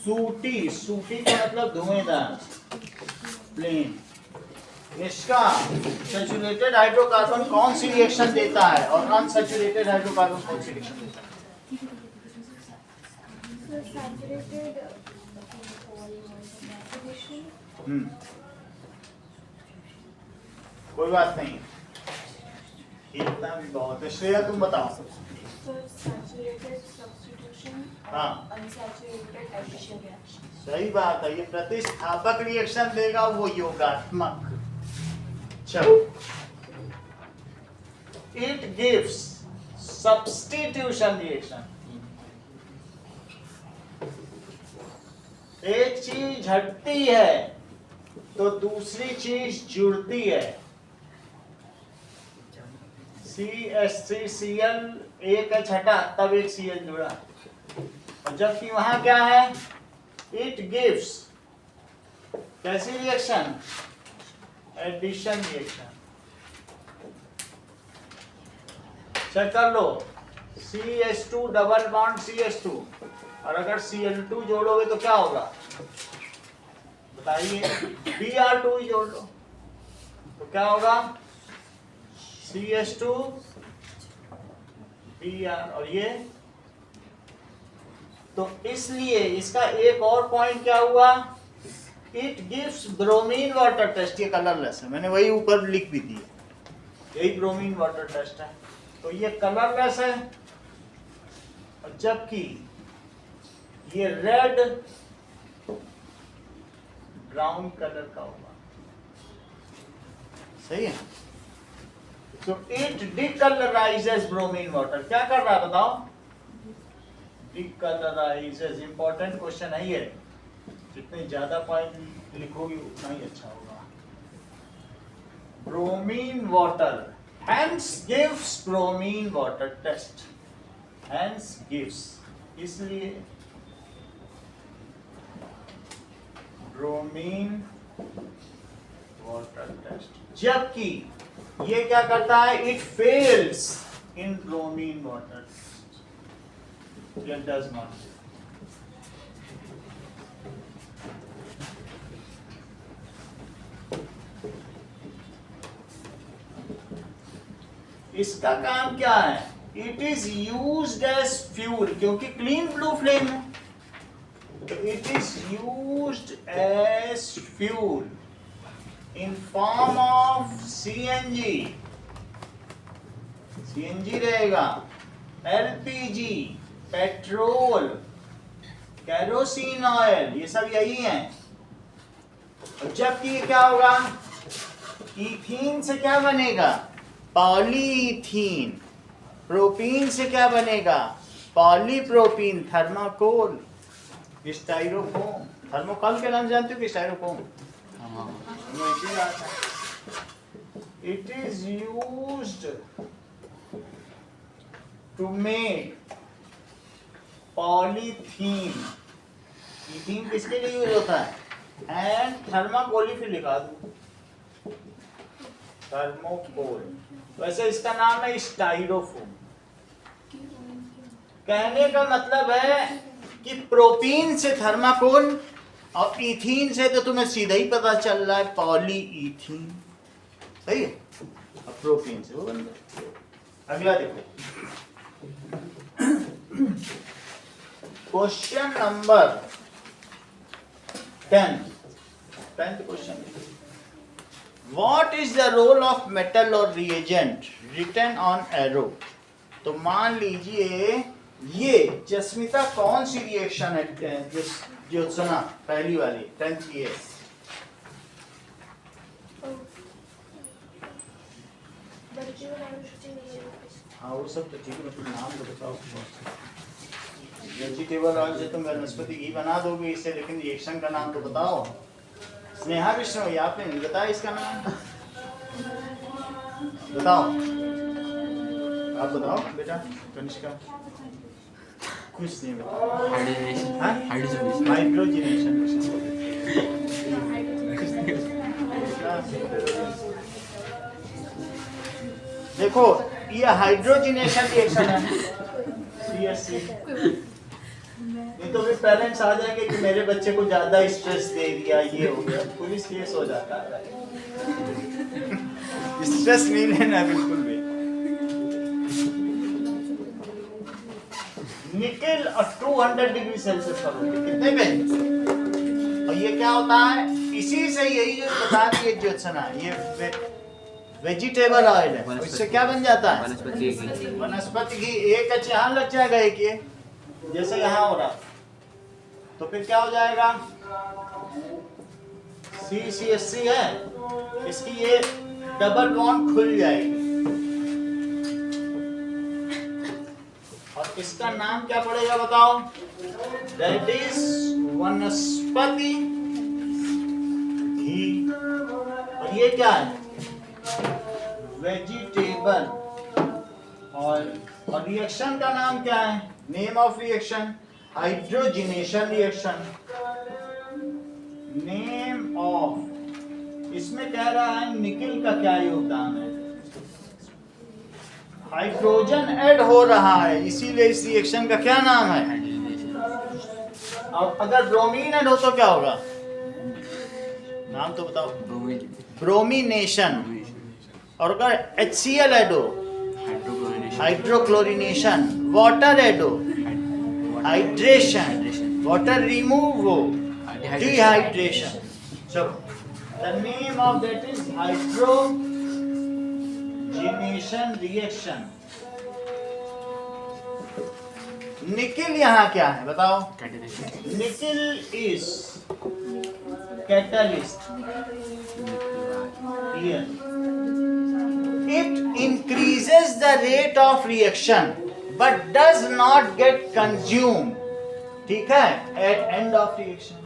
सूटी, सूटी का मतलब धुएंदार, प्लेन। इसका सैचुरेटेड हाइड्रोकार्बन कौन सी रिएक्शन देता है और अनसैचुरेटेड हाइड्रोकार्बन कौन सी रिएक्शन देता है? कोई बात नहीं, इतना भी बहुत है। श्रेया तुम बताओ। हाँ सही बात है, ये प्रतिस्थापक रिएक्शन देगा, वो योगात्मक। चलो, इट गिव्स सब्स्टिट्यूशन रिएक्शन। एक चीज हटती है तो दूसरी चीज जुड़ती है। CH3Cl एक H हटा तब एक Cl जुड़ा, और जबकि वहां क्या है? इट गिव्स कैसी रिएक्शन? Addition reaction. चेक कर लो, CH2 डबल बॉन्ड CH2, और अगर Cl2 जोड़ोगे तो क्या होगा बताइए? Br2 ही जोड़ लो तो क्या होगा? CH2 Br, और ये तो इसलिए इसका एक और पॉइंट क्या हुआ? It gives bromine water test. ये कलरलेस है, मैंने वही ऊपर लिख भी दिया, यही ब्रोमीन वाटर टेस्ट है। तो ये कलरलेस है, और जबकि ये रेड ब्राउन कलर का होगा। सही है। So it decolorizes bromine water। क्या कर रहा है बताओ? Decolorizes। इंपॉर्टेंट क्वेश्चन है ये, जितने ज्यादा पॉइंट लिखोगे उतना ही अच्छा होगा। Bromine water, hence gives bromine water test। hence gives, इसलिए ब्रोमीन वाटर टेस्ट। जबकि ये क्या करता है? It fails in bromine water test. It does not. इसका काम क्या है? It is used as fuel, क्योंकि क्लीन ब्लू फ्लेम है, तो it is used as fuel in form of CNG। CNG रहेगा, LPG पेट्रोल, केरोसिन ऑयल, ये सब यही है। और जबकि ये क्या होगा? इथीन से क्या बनेगा? पॉलीइथीन। प्रोपीन से क्या बनेगा? पॉलीप्रोपीन। Thermocol, styrofoam. थर्मोकोल के नाम जानते हो कि styrofoam? It is used to make polythene। Ethene किसके लिए यूज होता है? एंड थर्माकोल फिर लिखा दूं, थर्मोकोल। वैसे इसका नाम है स्टाइरोफोम। कहने का मतलब है कि प्रोपीन से थर्माकोल और इथीन से तो तुम्हें सीधा ही पता चल रहा है पॉलीइथीन। सही है। अब प्रोपीन से वो बन गया। अगला देखो, question number 10th question. What is the role of metal or reagent written on arrow? तो मान लीजिए ये जस्मिता कौन सी रिएक्शन है जो सुना पहली वाली 10th की है? हाँ वो सब तो ठीक है, मतलब नाम तो बताओ। वेजिटेबल ऑयल से तुम वनस्पति घी बना दोगे इससे, लेकिन रिएक्शन का नाम तो बताओ। स्नेहा विष्णु आपने नहीं बताया इसका नाम, बताओ। आप बताओ बेटा कनिष्का। कुछ नहीं बताओ। हाइड्रोजनेशन। देखो ये हाइड्रोजनेशन रिएक्शन है CH3। ये तो फिर पेरेंट्स आ जाएंगे कि मेरे बच्चे को ज्यादा स्ट्रेस दे दिया, ये हो गया, पुलिस केस हो जाता है। स्ट्रेस नहीं लेना बिल्कुल भी। निकेल 200 डिग्री सेल्सियस पर कितने पे? और ये क्या होता है? इसी से यही जो बता दिए ज्योत्सना, ये वेजिटेबल ऑयल है। इससे क्या बन जाता है? वनस्पति घी। एक अच्छा यहाँ लग जाएगा एक ये, जैसे यहाँ हो रहा, तो फिर क्या हो जाएगा? CCH3 है, इसकी ये डबल बॉन्ड खुल जाएगी और इसका नाम क्या पड़ेगा बताओ? दैट इज वनस्पति घी। और ये क्या है? Vegetable oil. और रिएक्शन का नाम क्या है? Name of reaction hydrogenation reaction. Name of, इसमें कह रहा है निकेल का क्या योगदान है? हाइड्रोजन ऐड हो रहा है, इसीलिए इस रिएक्शन का क्या नाम है? और अगर ब्रोमीन ऐड हो तो क्या होगा? नाम तो बताओ। ब्रोमिनेशन। और अगर HCl ऐड हो, हाइड्रोक्लोरिनेशन। वाटर ऐड हो, हाइड्रेशन। वाटर रिमूव हो, डिहाइड्रेशन। चलो, the name of that is hydrogenation reaction. Nickel यहाँ क्या है बताओ? Nickel is catalyst. Here. It increases the rate of reaction but does not get consumed. ठीक है? At end of reaction.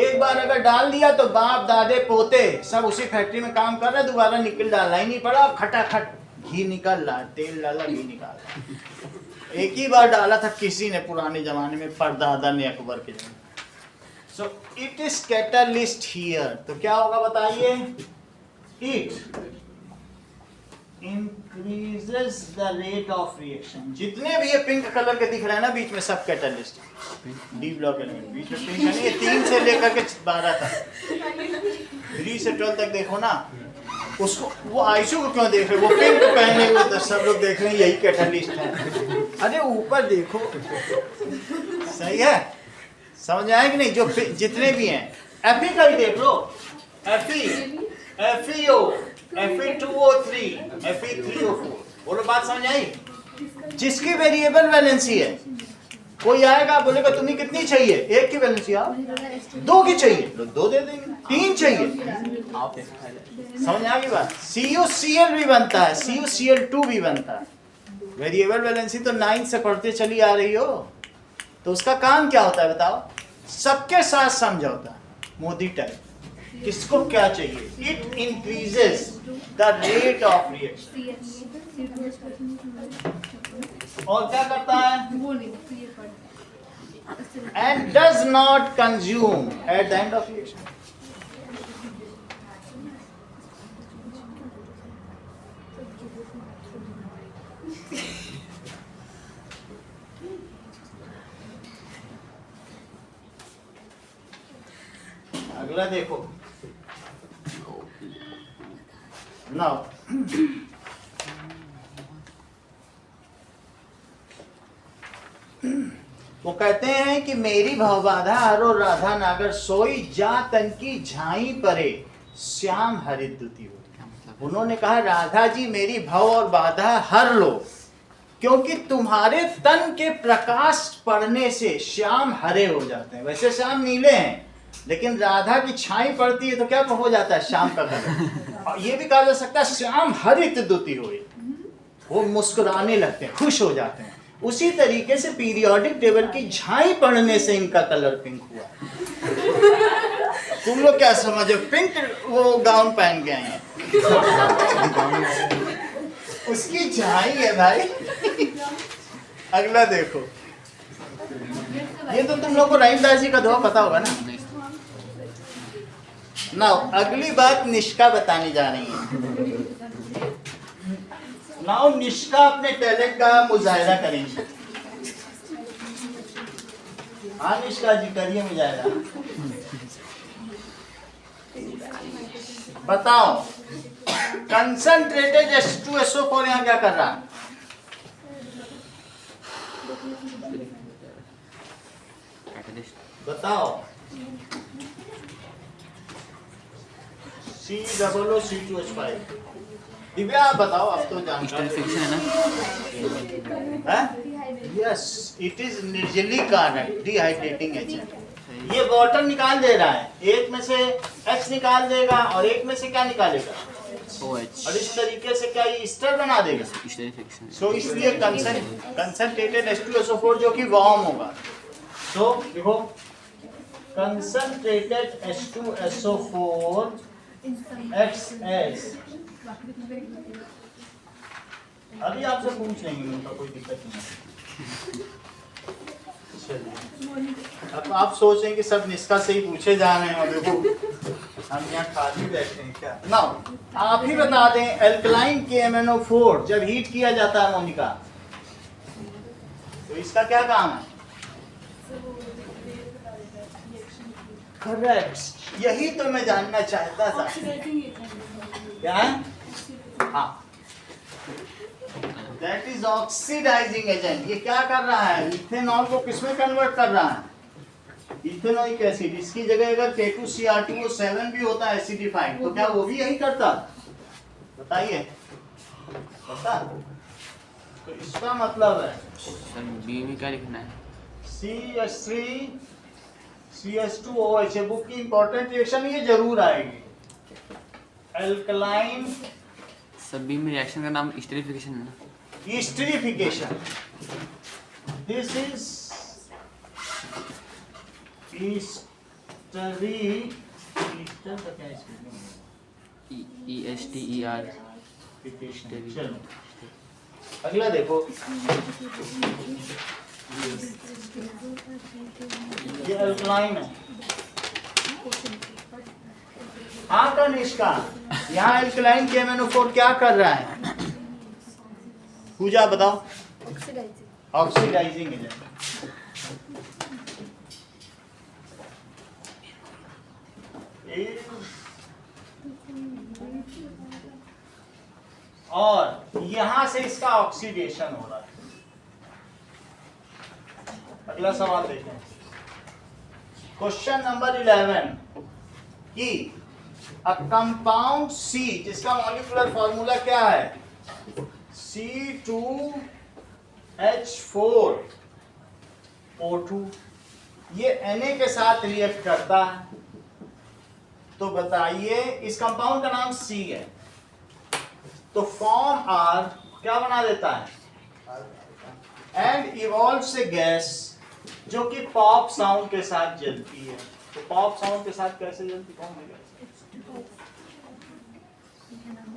एक बार अगर डाल दिया तो बाप दादे पोते सब उसी फैक्ट्री में काम कर रहे, दोबारा निकल डालना ही नहीं पड़ा। खटाखट घी निकल रहा, तेल डाला, घी निकाला। एक ही बार डाला था किसी ने पुराने जमाने में, परदादा ने, अकबर के जमाने। So it is catalyst here. तो क्या होगा बताइए? It increases the rate of reaction. जितने भी ये पिंक कलर के दिख रहे हैं ना बीच में, सब कैटलिस्ट। डी ब्लॉक एलिमेंट बीच में पिंक है, ये 3 से लेकर के 12 तक, 3 से 12 तक देखो ना। उसको वो आयशु को क्यों देख रहे? वो पिंक पहने हुए तो सब लोग देख रहे हैं यही कैटलिस्ट है। अरे ऊपर देखो, सही है? समझ आए कि नहीं? जो जितने भी हैं, Fe का ही देख लो। Fe, FeO, Fe2O3, Fe3O4। बोलो बात समझ आई? जिसकी वेरिएबल वैलेंसी है, कोई आएगा बोलेगा तुम्हें कितनी चाहिए? 1 की वैलेंसी आप 2 की चाहिए, 2 दे देंगे। 3 चाहिए, समझ आ गई बात? CuCl भी बनता है, CuCl2 भी बनता है। वेरिएबल वैलेंसी तो 9 से पढ़ते चली आ रही हो, तो उसका काम क्या होता है बताओ? सबके साथ समझौता, मोदी टाइप। किसको क्या चाहिए? It increases the rate of reaction. और क्या करता है? And does not consume at the end of reaction. अगला देखो, नाउ वो कहते हैं कि मेरी भवबाधा हरो राधा नागर सोई जा तन की झाई परे श्याम हरित द्युति हो। उन्होंने कहा राधा जी मेरी भव और बाधा हर लो, क्योंकि तुम्हारे तन के प्रकाश पड़ने से श्याम हरे हो जाते हैं। वैसे श्याम नीले हैं, लेकिन राधा की छाई पड़ती है तो क्या हो जाता है, श्याम का कलर। और ये भी कहा जा सकता है श्याम हरित द्युति हुई, वो मुस्कुराने लगते हैं, खुश हो जाते हैं। उसी तरीके से पीरियोडिक टेबल की छाई पड़ने से इनका कलर पिंक हुआ। तुम लोग क्या समझो, पिंक वो गाउन पहन के आए हैं, उसकी छाई है भाई। अगला देखो, ये तो तुम लोग को रहीमदास जी का दोहा पता होगा ना। नाउ अगली बात निष्का बताने जा रही है। नाउ निष्का अपने टैलेंट का मुजाहिरा करेंगे। हाँ निष्का जी करिए मुजाहिरा, बताओ कंसंट्रेटेड H2SO4 यहाँ क्या कर रहा है? बताओ C00C2H5। दिव्या आप बताओ, अब तो जानते हैं। यस इट इज निर्जलीकरण, डिहाइड्रेटिंग एजेंट। ये वाटर निकाल दे रहा है, एक में से H निकाल देगा और एक में से क्या निकालेगा, OH, और इस तरीके से क्या ये ईस्टर बना देगा। सो इसलिए कंसंट्रेटेड H2SO4 जो कि वार्म होगा। सो देखो कंसंट्रेटेड H2SO4 XS, अभी आपसे पूछ लेंगे, उनका कोई दिक्कत नहीं। अब आप सोच रहे हैं कि सब निष्का से ही पूछे जा रहे हैं, और देखो हम यहाँ खाली बैठे हैं क्या। ना आप ही बता दें, एल्कलाइन KMnO4 जब हीट किया जाता है मोनिका, तो इसका क्या काम है? करेक्ट, यही तो मैं जानना चाहता था। क्या है? हाँ, दैट इज ऑक्सीडाइजिंग एजेंट। ये क्या कर रहा है, इथेनॉल को किसमें कन्वर्ट कर रहा है, इथेनोइक एसिड। इसकी जगह अगर K2CR2O7 भी होता है एसिडिफाइड, तो क्या वो भी यही करता? बताइए, पता? तो इसका मतलब है बी में क्या लिखना है, CH3 CH2OH। बुक की इंपॉर्टेंट रिएक्शन ये जरूर आएगी। एल्कलाइन, सब बी में रिएक्शन का नाम एस्टरिफिकेशन है ना, एस्टरिफिकेशन। दिस इज ईस्टर का क्या ESTER। चलो अगला देखो, ये अल्कलाइन है। हाँ का निष्का, यहाँ अल्कलाइन KMnO4 क्या कर रहा है? पूजा बताओ। Oxidising agent. और यहां से इसका ऑक्सीडेशन हो रहा है। अगला सवाल देखें, क्वेश्चन नंबर 11 कि अ कंपाउंड C जिसका मॉलिक्यूलर फॉर्मूला क्या है, C2H4O2, ये Na के साथ रिएक्ट करता है। तो बताइए, इस कंपाउंड का नाम C है, तो फॉर्म R क्या बना देता है, एंड इवॉल्व से गैस जो कि पॉप साउंड के साथ जलती है। तो पॉप साउंड के साथ कैसे जलती, कौन है गैस?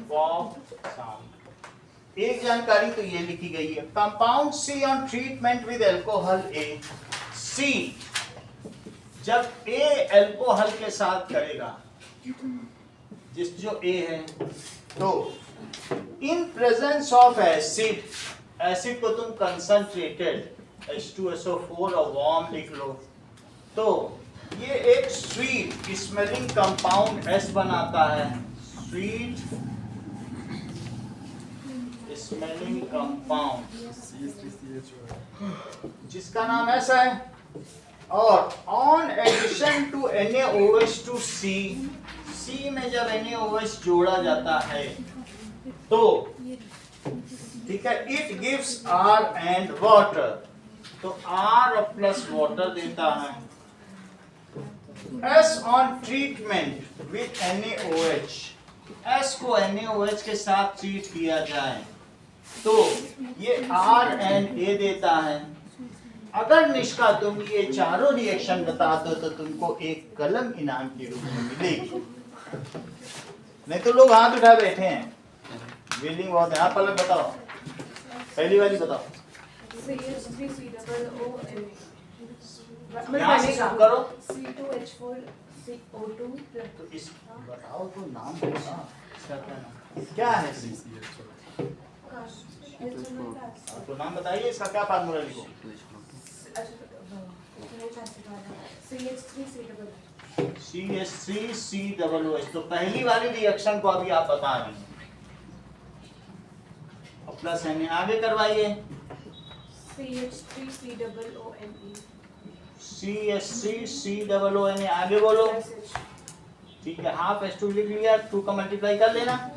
Pop sound. एक जानकारी तो ये लिखी गई है, compound C on treatment with alcohol A, C जब A अल्कोहल के साथ करेगा, जिस जो A है, तो in presence of acid, acid को तुम कंसंट्रेटेड H2SO4 और वार्म लिख लो, तो ये एक स्वीट स्मेलिंग कंपाउंड S बनाता है, स्वीट स्मेलिंग कंपाउंड जिसका नाम S है। और on addition to NaOH2 C C में जब NaOH जोड़ा जाता है तो ठीक है, it gives R and water, तो R प्लस वाटर देता है। S on treatment with NaOH, S को NaOH के साथ ट्रीट किया जाए तो ये R एंड A देता है। अगर निष्का तुम ये चारों रिएक्शन बता दो तो तुमको एक कलम इनाम के रूप में मिलेगी। नहीं तो लोग हाथ उठा बैठे हैं, बिल्डिंग बहुत है। आप अलग बताओ, पहली वाली बताओ। यहाँ से शुरू करो। तो इस बताओ तो नाम बताओ, इसका क्या नाम क्या है? तो नाम बताइए, इसका क्या फार्मूला लिखो? CH3COOH। तो पहली वाली रिएक्शन को अभी आप बता रहे हैं, और प्लस एन आगे करवाइए। CH3COONA आगे बोलो। ठीक है, हाफ H2 लिख लिया, 2 का मल्टीप्लाई कर लेना।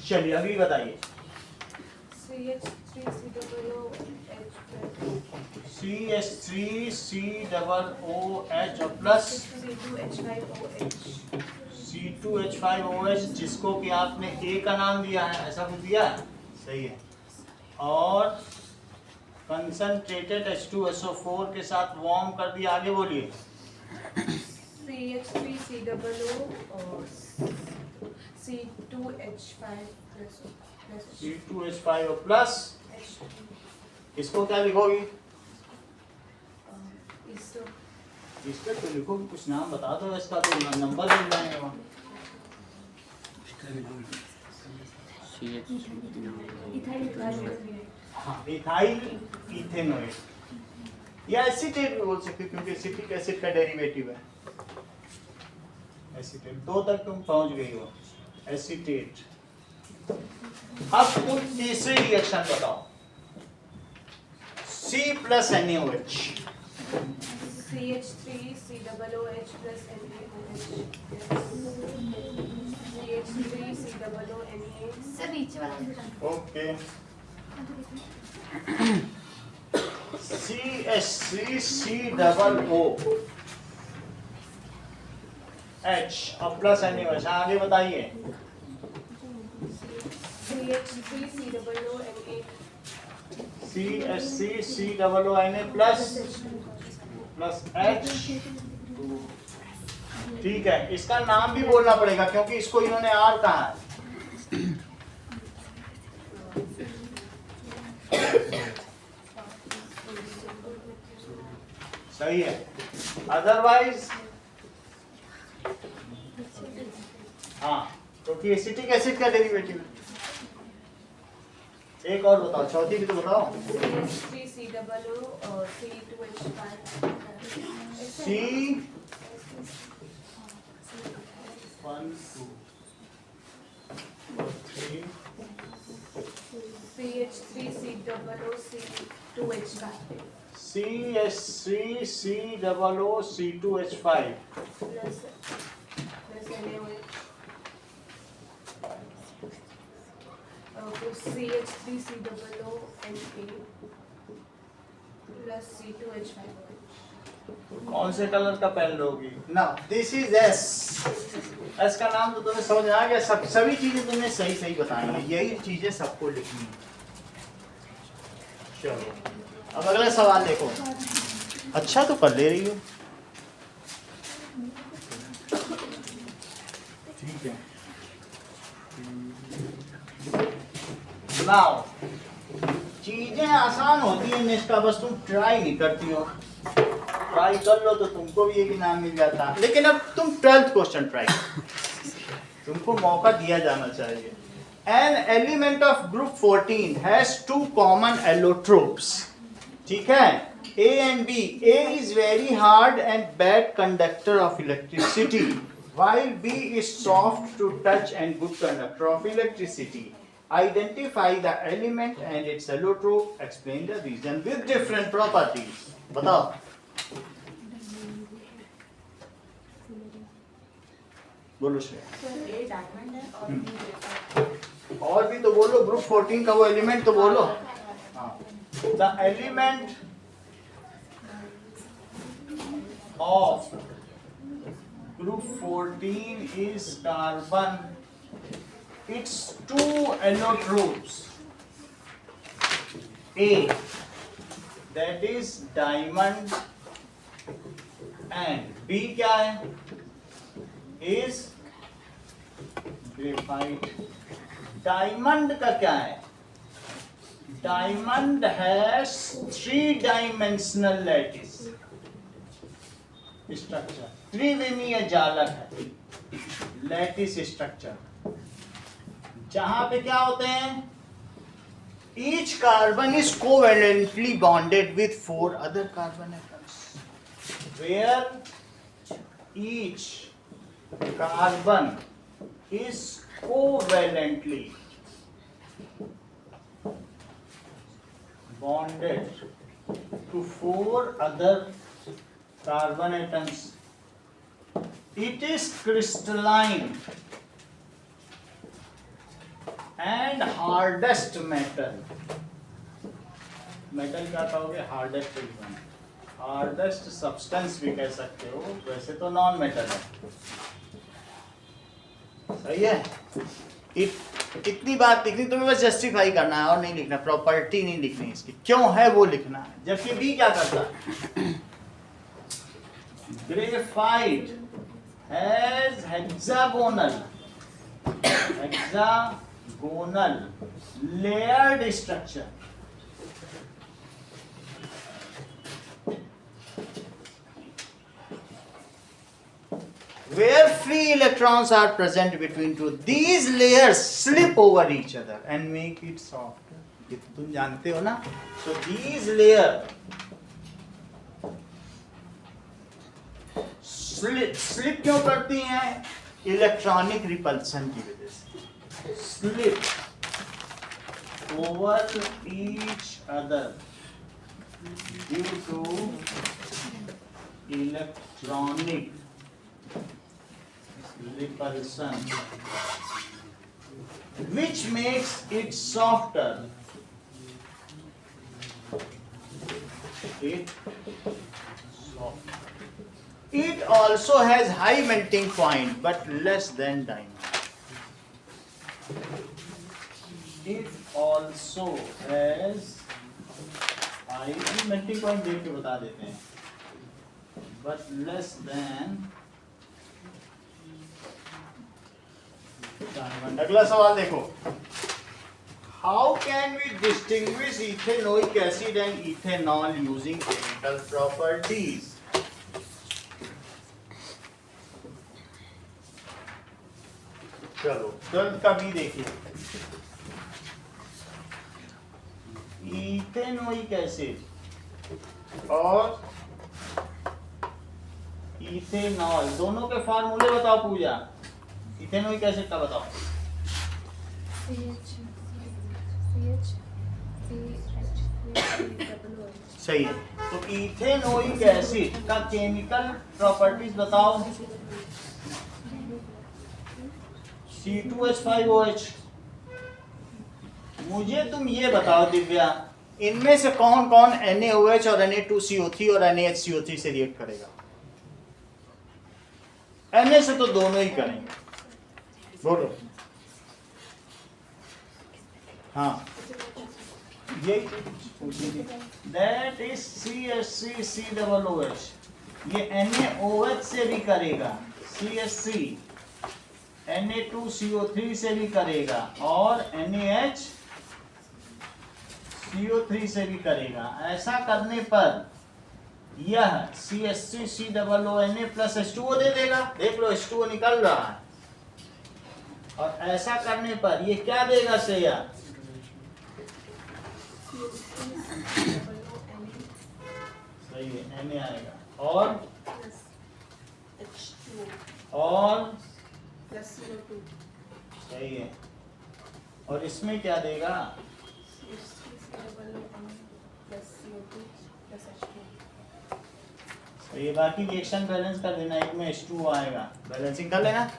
चलिए अभी बताइए। CH3COOH प्लस C2H5OH, जिसको कि आपने A का नाम दिया है, ऐसा कुछ दिया है? सही है। और कंसंट्रेटेड H2SO4 के साथ वार्म कर दिया, आगे बोलिए। C2H5O प्लस, इसको क्या लिखोगी? इस पे तो लिखो, कुछ नाम बता दो इसका, तो नंबर मिल जाएंगे वहाँ। हाँ, इथाइल इथेनोएट या एसीटेट भी बोल सकते हो, क्योंकि एसिटिक एसिड का डेरिवेटिव है एसीटेट। 2 तक तुम पहुंच गई हो, एसीटेट। अब तुम तीसरी रिएक्शन बताओ। C plus NaOH, CH3COOH plus NaOH, CH3COONA। Sir नीचे वाला ओके। CH3COOH और प्लस NaOH, आगे बताइए। CH3COONA plus H। ठीक है, इसका नाम भी बोलना पड़ेगा क्योंकि इसको इन्होंने R कहा है। सही है, अदरवाइज हाँ, क्योंकि एसिटिक एसिड का डेरिवेटिव है। एक और बताओ, चौथी भी तो बताओ। C 1 2 3 CH3COOC2H5 plus C2H5। कौन से कलर का पेन लोगी ना? This is S. एस का नाम तो तुम्हें समझ आ गया। सभी चीजें तुम्हें सही सही बताएंगे, यही चीजें सबको लिखनी है। चलो अब अगला सवाल देखो। अच्छा तो कर ले रही हो, ठीक है। नाउ चीजें आसान होती है निष्का, बस तुम ट्राई नहीं करती हो। ट्राई कर लो तो तुमको भी एक इनाम मिल जाता। लेकिन अब तुम 12th क्वेश्चन ट्राई, तुमको मौका दिया जाना चाहिए। An element of group 14 has 2 common allotropes, ठीक है, A and B. A is very hard and bad conductor of electricity, while B is soft to touch and good conductor of electricity. Identify the element and its allotrope. Explain the reason with different properties. बताओ। बोलो Shreya. Sir ए diamond है और B graphite. और भी तो बोलो, group 14 का वो एलिमेंट तो बोलो। हाँ, the element of group 14 is carbon, it's 2 allotropes, A that is diamond and B क्या है, is ग्रेफाइट। डायमंड का क्या है, diamond has 3 dimensional lattice structure, त्रिविमीय जालक है, लैटिस स्ट्रक्चर, जहां पे क्या होते हैं, each carbon is covalently bonded with 4 other carbon atoms, where each carbon is covalently bonded to 4 other carbon atoms. It is crystalline and hardest metal. Metal क्या कहोगे, हार्डेस्ट एलिमेंट, हार्डेस्ट सब्सटेंस भी कह सकते हो, वैसे तो नॉन मेटल है, सही है। इतनी बात लिखनी, तुम्हें बस जस्टिफाई करना है और नहीं लिखना, प्रॉपर्टी नहीं लिखनी इसकी, क्यों है वो लिखना है। जबकि बी क्या करता है, graphite has hexagonal layered structure, where free electrons are present between two. These layers slip over each other and make it soft. ये तो तुम जानते हो ना। So these layers slip क्यों करती हैं, इलेक्ट्रॉनिक रिपल्सन की वजह से, slip over each other due to electronic repulsion, which makes it softer. It also has high melting point but less than diamond. It also has high melting point, देख के बता देते हैं, but less than diamond. अगला सवाल देखो, how can we distinguish ethanoic acid and ethanol using chemical properties? चलो 12th का भी देखिए, इथेनोइक एसिड और इथेनॉल दोनों के फार्मूले बताओ पूजा। इथेनोइक एसिड का बताओ। सही है, तो इथेनोइक एसिड का केमिकल प्रॉपर्टीज बताओ। C2H5OH। मुझे तुम ये बताओ दिव्या, इनमें से कौन कौन NaOH और Na2CO3 और NaHCO3 से रिएक्ट करेगा? Na से तो दोनों ही करेंगे, बोलो। हाँ, ये दैट इज CH3COOH। ये NaOH से भी करेगा, CH3 Na2CO3 से भी करेगा और NaHCO3 से भी करेगा। ऐसा करने पर यह CH3COONA प्लस H2O दे देगा। देख लो H2O निकल रहा है, और ऐसा करने पर ये क्या देगा श्रेया? सही है, Na आएगा और सही है, और इसमें क्या देगा? तो ये बाकी रिएक्शन बैलेंस कर देना, एक में H2O आएगा, बैलेंसिंग कर लेना।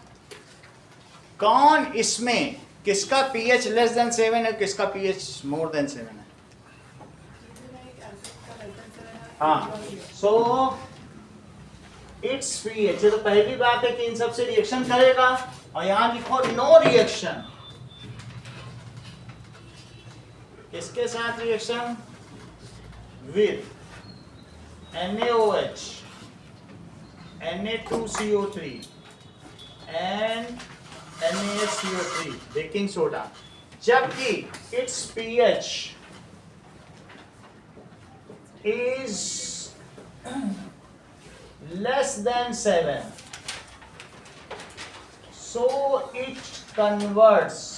कौन इसमें किसका पीएच लेस देन 7 है, किसका पीएच मोर देन 7 है? हाँ, सो इट्स पीएच। तो पहली बात है कि इन सबसे रिएक्शन करेगा, और यहां लिखो नो रिएक्शन। किसके साथ reaction? With NaOH, Na2CO3 and NaSCO3 baking soda, जबकि it's pH is less than 7, so it converts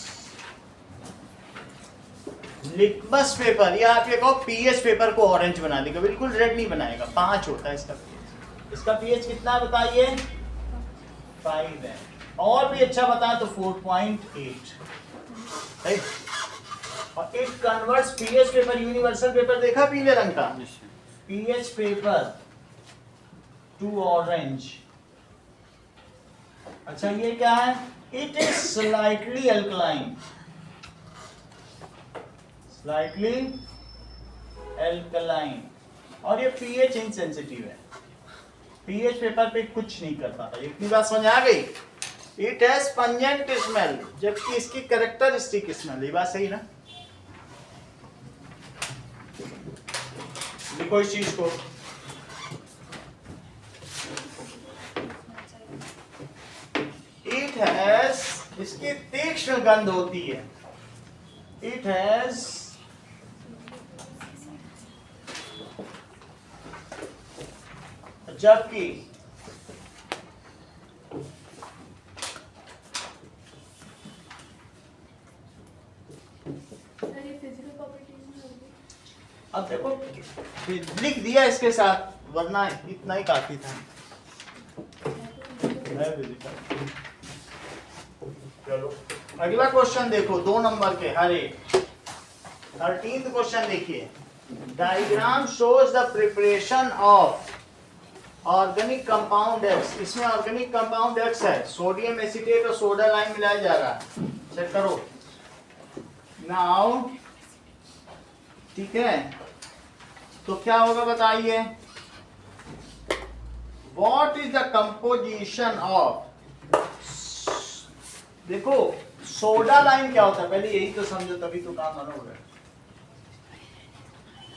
litmus paper, या आप ये कहो पीएच पेपर को ऑरेंज बना देगा, बिल्कुल रेड नहीं बनाएगा। 5 होता है इसका पीएच। इसका पीएच कितना बताइए? 5 है। और भी अच्छा बताएं तो 4.8 है। और it converts pH paper, universal paper देखा पीले रंग का, पीएच पेपर टू ऑरेंज। अच्छा ये क्या है? It is slightly alkaline, slightly alkaline, और ये पीएच इनसेंसिटिव है, पीएच पेपर पे कुछ नहीं कर पाता। इतनी बात समझ आ गई? इट हैज पंजेंट स्मेल, जबकि इसकी कैरेक्टरिस्टिक स्मेल, ये बात सही ना? लिखो इस चीज को। इट हैज, इसकी तीक्ष्ण गंध होती है। इट हैज जबकि अब देखो लिख दिया इसके साथ, वरना इतना ही काफी था। चलो अगला क्वेश्चन देखो, 2 नंबर के हर एक। 13th क्वेश्चन देखिए। Diagram shows the preparation of organic compound X। इसमें ऑर्गेनिक कंपाउंड X है, सोडियम एसीटेट और सोडा लाइम मिलाया जा रहा है। चेक करो नाउ, ठीक है? तो क्या होगा बताइए? What is the composition of, देखो सोडा लाइम क्या होता है पहले यही तो समझो, तभी तो काम बनोगे।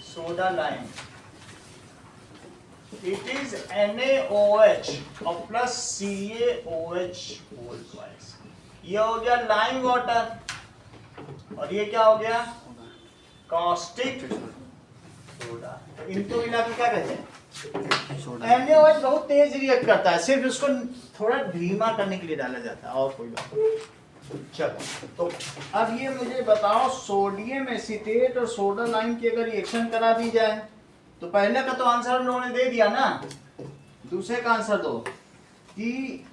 Soda lime, it is NaOH और प्लस CaOH होल ट्वाइस। ये हो गया लाइम वाटर, और ये क्या हो गया? Caustic soda. तो इनको मिला के क्या कहते हैं? NaOH बहुत तेज रिएक्ट करता है, सिर्फ उसको थोड़ा धीमा करने के लिए डाला जाता है, और कोई बात नहीं। चलो तो अब ये मुझे बताओ, सोडियम एसीटेट और सोडा लाइम की अगर रिएक्शन करा दी जाए, तो पहले का तो आंसर उन्होंने दे दिया ना, दूसरे का आंसर दो कि,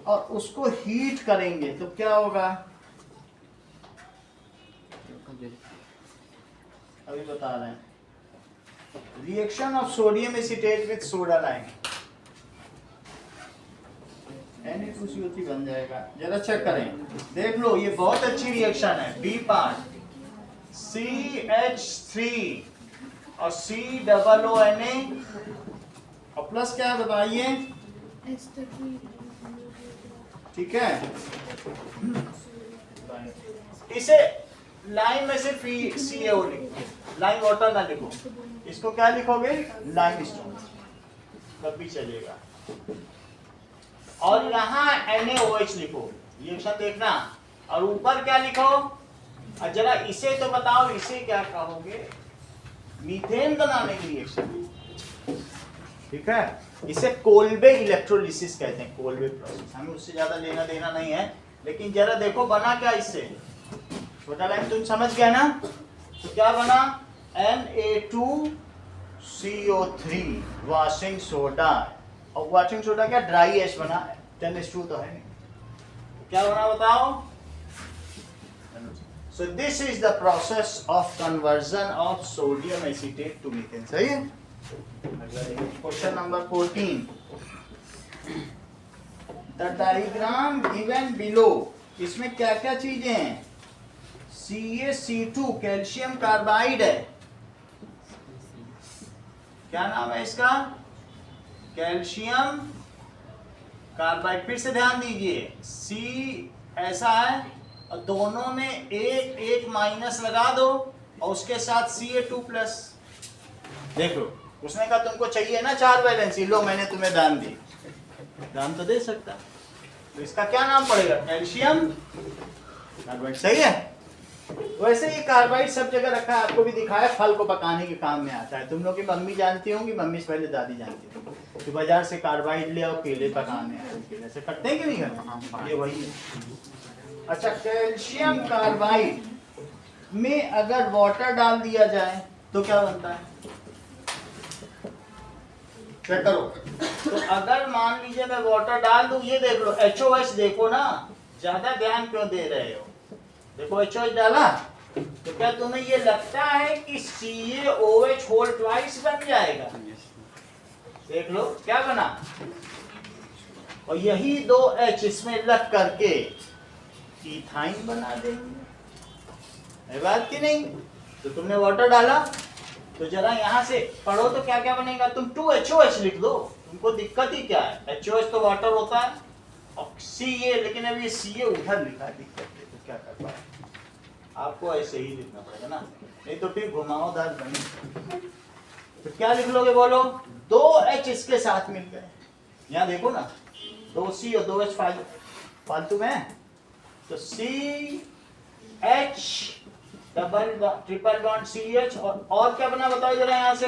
और उसको हीट करेंगे तो क्या होगा? अभी बता रहे हैं। Reaction of sodium acetate with soda lime, Na2CO3 बन जाएगा। जरा चेक करें, देख लो ये बहुत अच्छी रिएक्शन है। बी पार्ट CH3 और COONA और प्लस क्या है बताइए? ठीक है, इसे लाइम में सिर्फ CaO लिखो, लाइम वाटर ना लिखो। इसको क्या लिखोगे? लाइम स्टोन, तब भी चलेगा। और यहाँ NaOH लिखो, रिएक्शन देखना, और ऊपर क्या लिखो? और जरा इसे तो बताओ, इसे क्या कहोगे? मीथेन बनाने की रिएक्शन, ठीक है? इसे कोल्बे इलेक्ट्रोलिसिस कहते हैं, कोल्बे प्रोसेस। हमें उससे ज्यादा लेना देना नहीं है, लेकिन जरा देखो बना क्या इससे। छोटा लाइन तुम समझ गया ना? तो क्या बना? Na2CO3 वॉशिंग सोडा, और वॉशिंग सोडा क्या? ड्राई एश बना, 10H2 तो है नहीं। क्या बना बताओ? So this is the process of conversion of sodium acetate to methane. सही है? Question number 14. The diagram given below इसमें क्या क्या चीजें हैं? CaC2 कैल्शियम कार्बाइड है। क्या नाम है इसका? Calcium carbide. फिर से ध्यान दीजिए, C ऐसा है और दोनों में एक एक माइनस लगा दो और उसके साथ Ca2+। देख लो, उसने कहा तुमको चाहिए ना 4 वैलेंसी, लो मैंने तुम्हें दान दी। दान तो दे सकता, तो इसका क्या नाम पड़ेगा? Calcium carbide. सही है। वैसे ये कार्बाइड सब जगह रखा है, आपको भी दिखाया, फल को पकाने के काम में आता है। तुम लोग की मम्मी जानती होंगी, मम्मी से पहले दादी जानती थी कि बाजार से कार्बाइड ले आओ, केले पकाने हैं। केले से करते हैं कि नहीं करते? ये वही है। अच्छा, कैल्शियम कार्बाइड में अगर वाटर डाल दिया जाए तो क्या बनता है? चेक करो। तो अगर मान लीजिए मैं वाटर डाल दूं, ये देख लो HOH, देखो ना, ज्यादा ध्यान क्यों दे रहे हो? देखो HOH डाला, तो क्या तुम्हें ये लगता है कि CaOH होल ट्वाइस बन जाएगा? देख लो क्या बना, और यही 2 H इसमें लग करके इथाइन बना देंगे। है बात कि नहीं? तो तुमने वाटर डाला, तो जरा यहाँ से पढ़ो तो क्या क्या बनेगा। तुम 2HOH लिख दो, तुमको दिक्कत ही क्या है? HOH तो वाटर होता है, और Ca, लेकिन अब ये Ca उधर लिखा है, दिक्कत है, तो क्या कर पाए? आपको ऐसे ही लिखना पड़ेगा ना, नहीं तो फिर घुमावदार बने। तो क्या लिख लोगे बोलो? 2H इसके साथ मिल गए। यहाँ देखो ना, 2C और 2H फालतू में है, तो CH ट्रिपल बॉन्ड CH, और क्या बना बताओ जरा यहाँ से?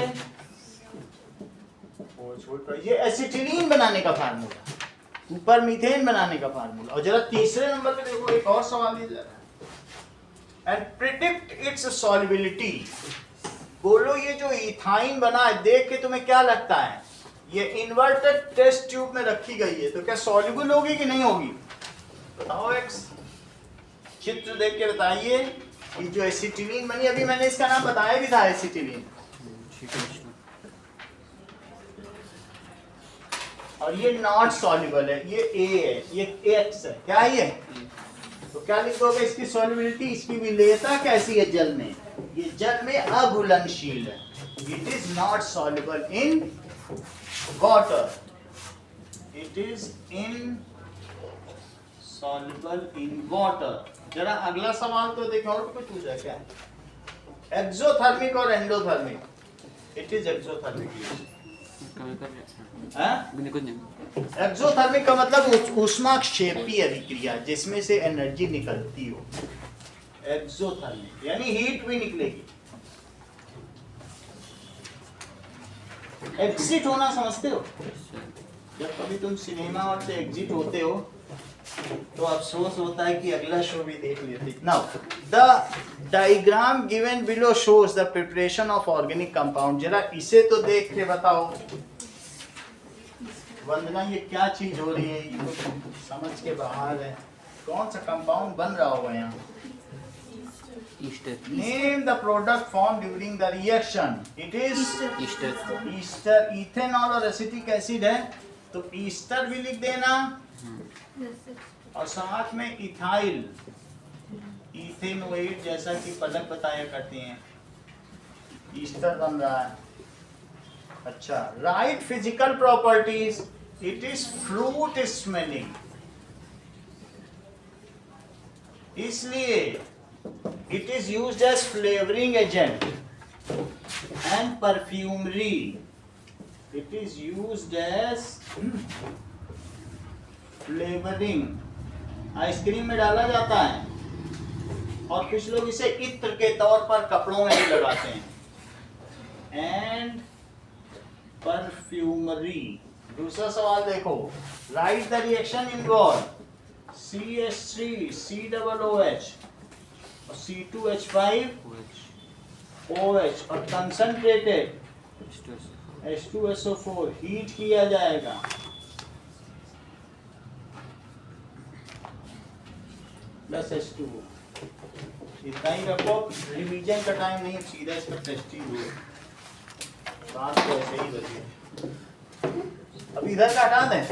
ये एसिटिलीन बनाने का फार्मूला, ऊपर मीथेन बनाने का फार्मूला। और जरा तीसरे नंबर पे देखो, एक और सवाल दिया जा रहा है, एंड प्रिडिक्ट इट्स सॉल्युबिलिटी। बोलो ये जो इथाइन बना है, देख के तुम्हें क्या लगता है? ये इन्वर्टेड टेस्ट ट्यूब में रखी गई है, तो क्या सॉल्युबल होगी कि नहीं होगी? बताओ, एक्स चित्र देख के बताइए। ये जो एसिटिलीन बनी, अभी मैंने इसका नाम बताया भी था, एसिटिलीन। और ये नॉट सॉल्युबल है, ये A है, ये X है। क्या है ये? तो क्या लिख दोगे इसकी सॉल्युबिलिटी? इसकी विलेयता कैसी है जल में? ये जल में अघुलनशील है। It is not soluble in water, it is in soluble in water. जरा अगला सवाल तो देखो, और कुछ पूछा क्या? एक्सोथर्मिक और endothermic. It is exothermic. Exothermic का मतलब ऊष्माक्षेपीय अभिक्रिया, जिसमें से एनर्जी निकलती हो। एक्सोथर्मिक यानी हीट भी निकलेगी। एग्जिट होना समझते हो? जब कभी तुम सिनेमा हॉल से एग्जिट होते हो तो अफसोस होता है कि अगला शो भी देख लेते। Now the diagram given below shows the preparation of organic compound. जरा इसे तो देख के बताओ वंदना, ये क्या चीज हो रही है? ये तो समझ के बाहर है। कौन सा कंपाउंड बन रहा होगा यहाँ? Name the product form during the reaction. It is Easter. Ethanol और एसिटिक एसिड है, तो ईस्टर भी लिख देना, और साथ में इथाइल, इथेनोएट, जैसा कि पलक बताया करते हैं, ईस्टर बन रहा है। अच्छा, right physical properties. It is fruit smelling, इसलिए it is used as flavouring agent and perfumery. It is used as flavouring, ice cream में डाला जाता है, और कुछ लोग इसे इत्र के तौर पर कपड़ों में भी लगाते हैं। And perfumery. दूसरा सवाल देखो, right the reaction involve CH3 COOH और C2H5 OH और कंसंट्रेटेड H2SO4 हीट किया जाएगा। Plus H2O। इतना ही रखो, रिवीजन का टाइम नहीं, सीधा इसका टेस्ट ही हुआ। बात तो ऐसे ही बची। अब इधर का हटा दें।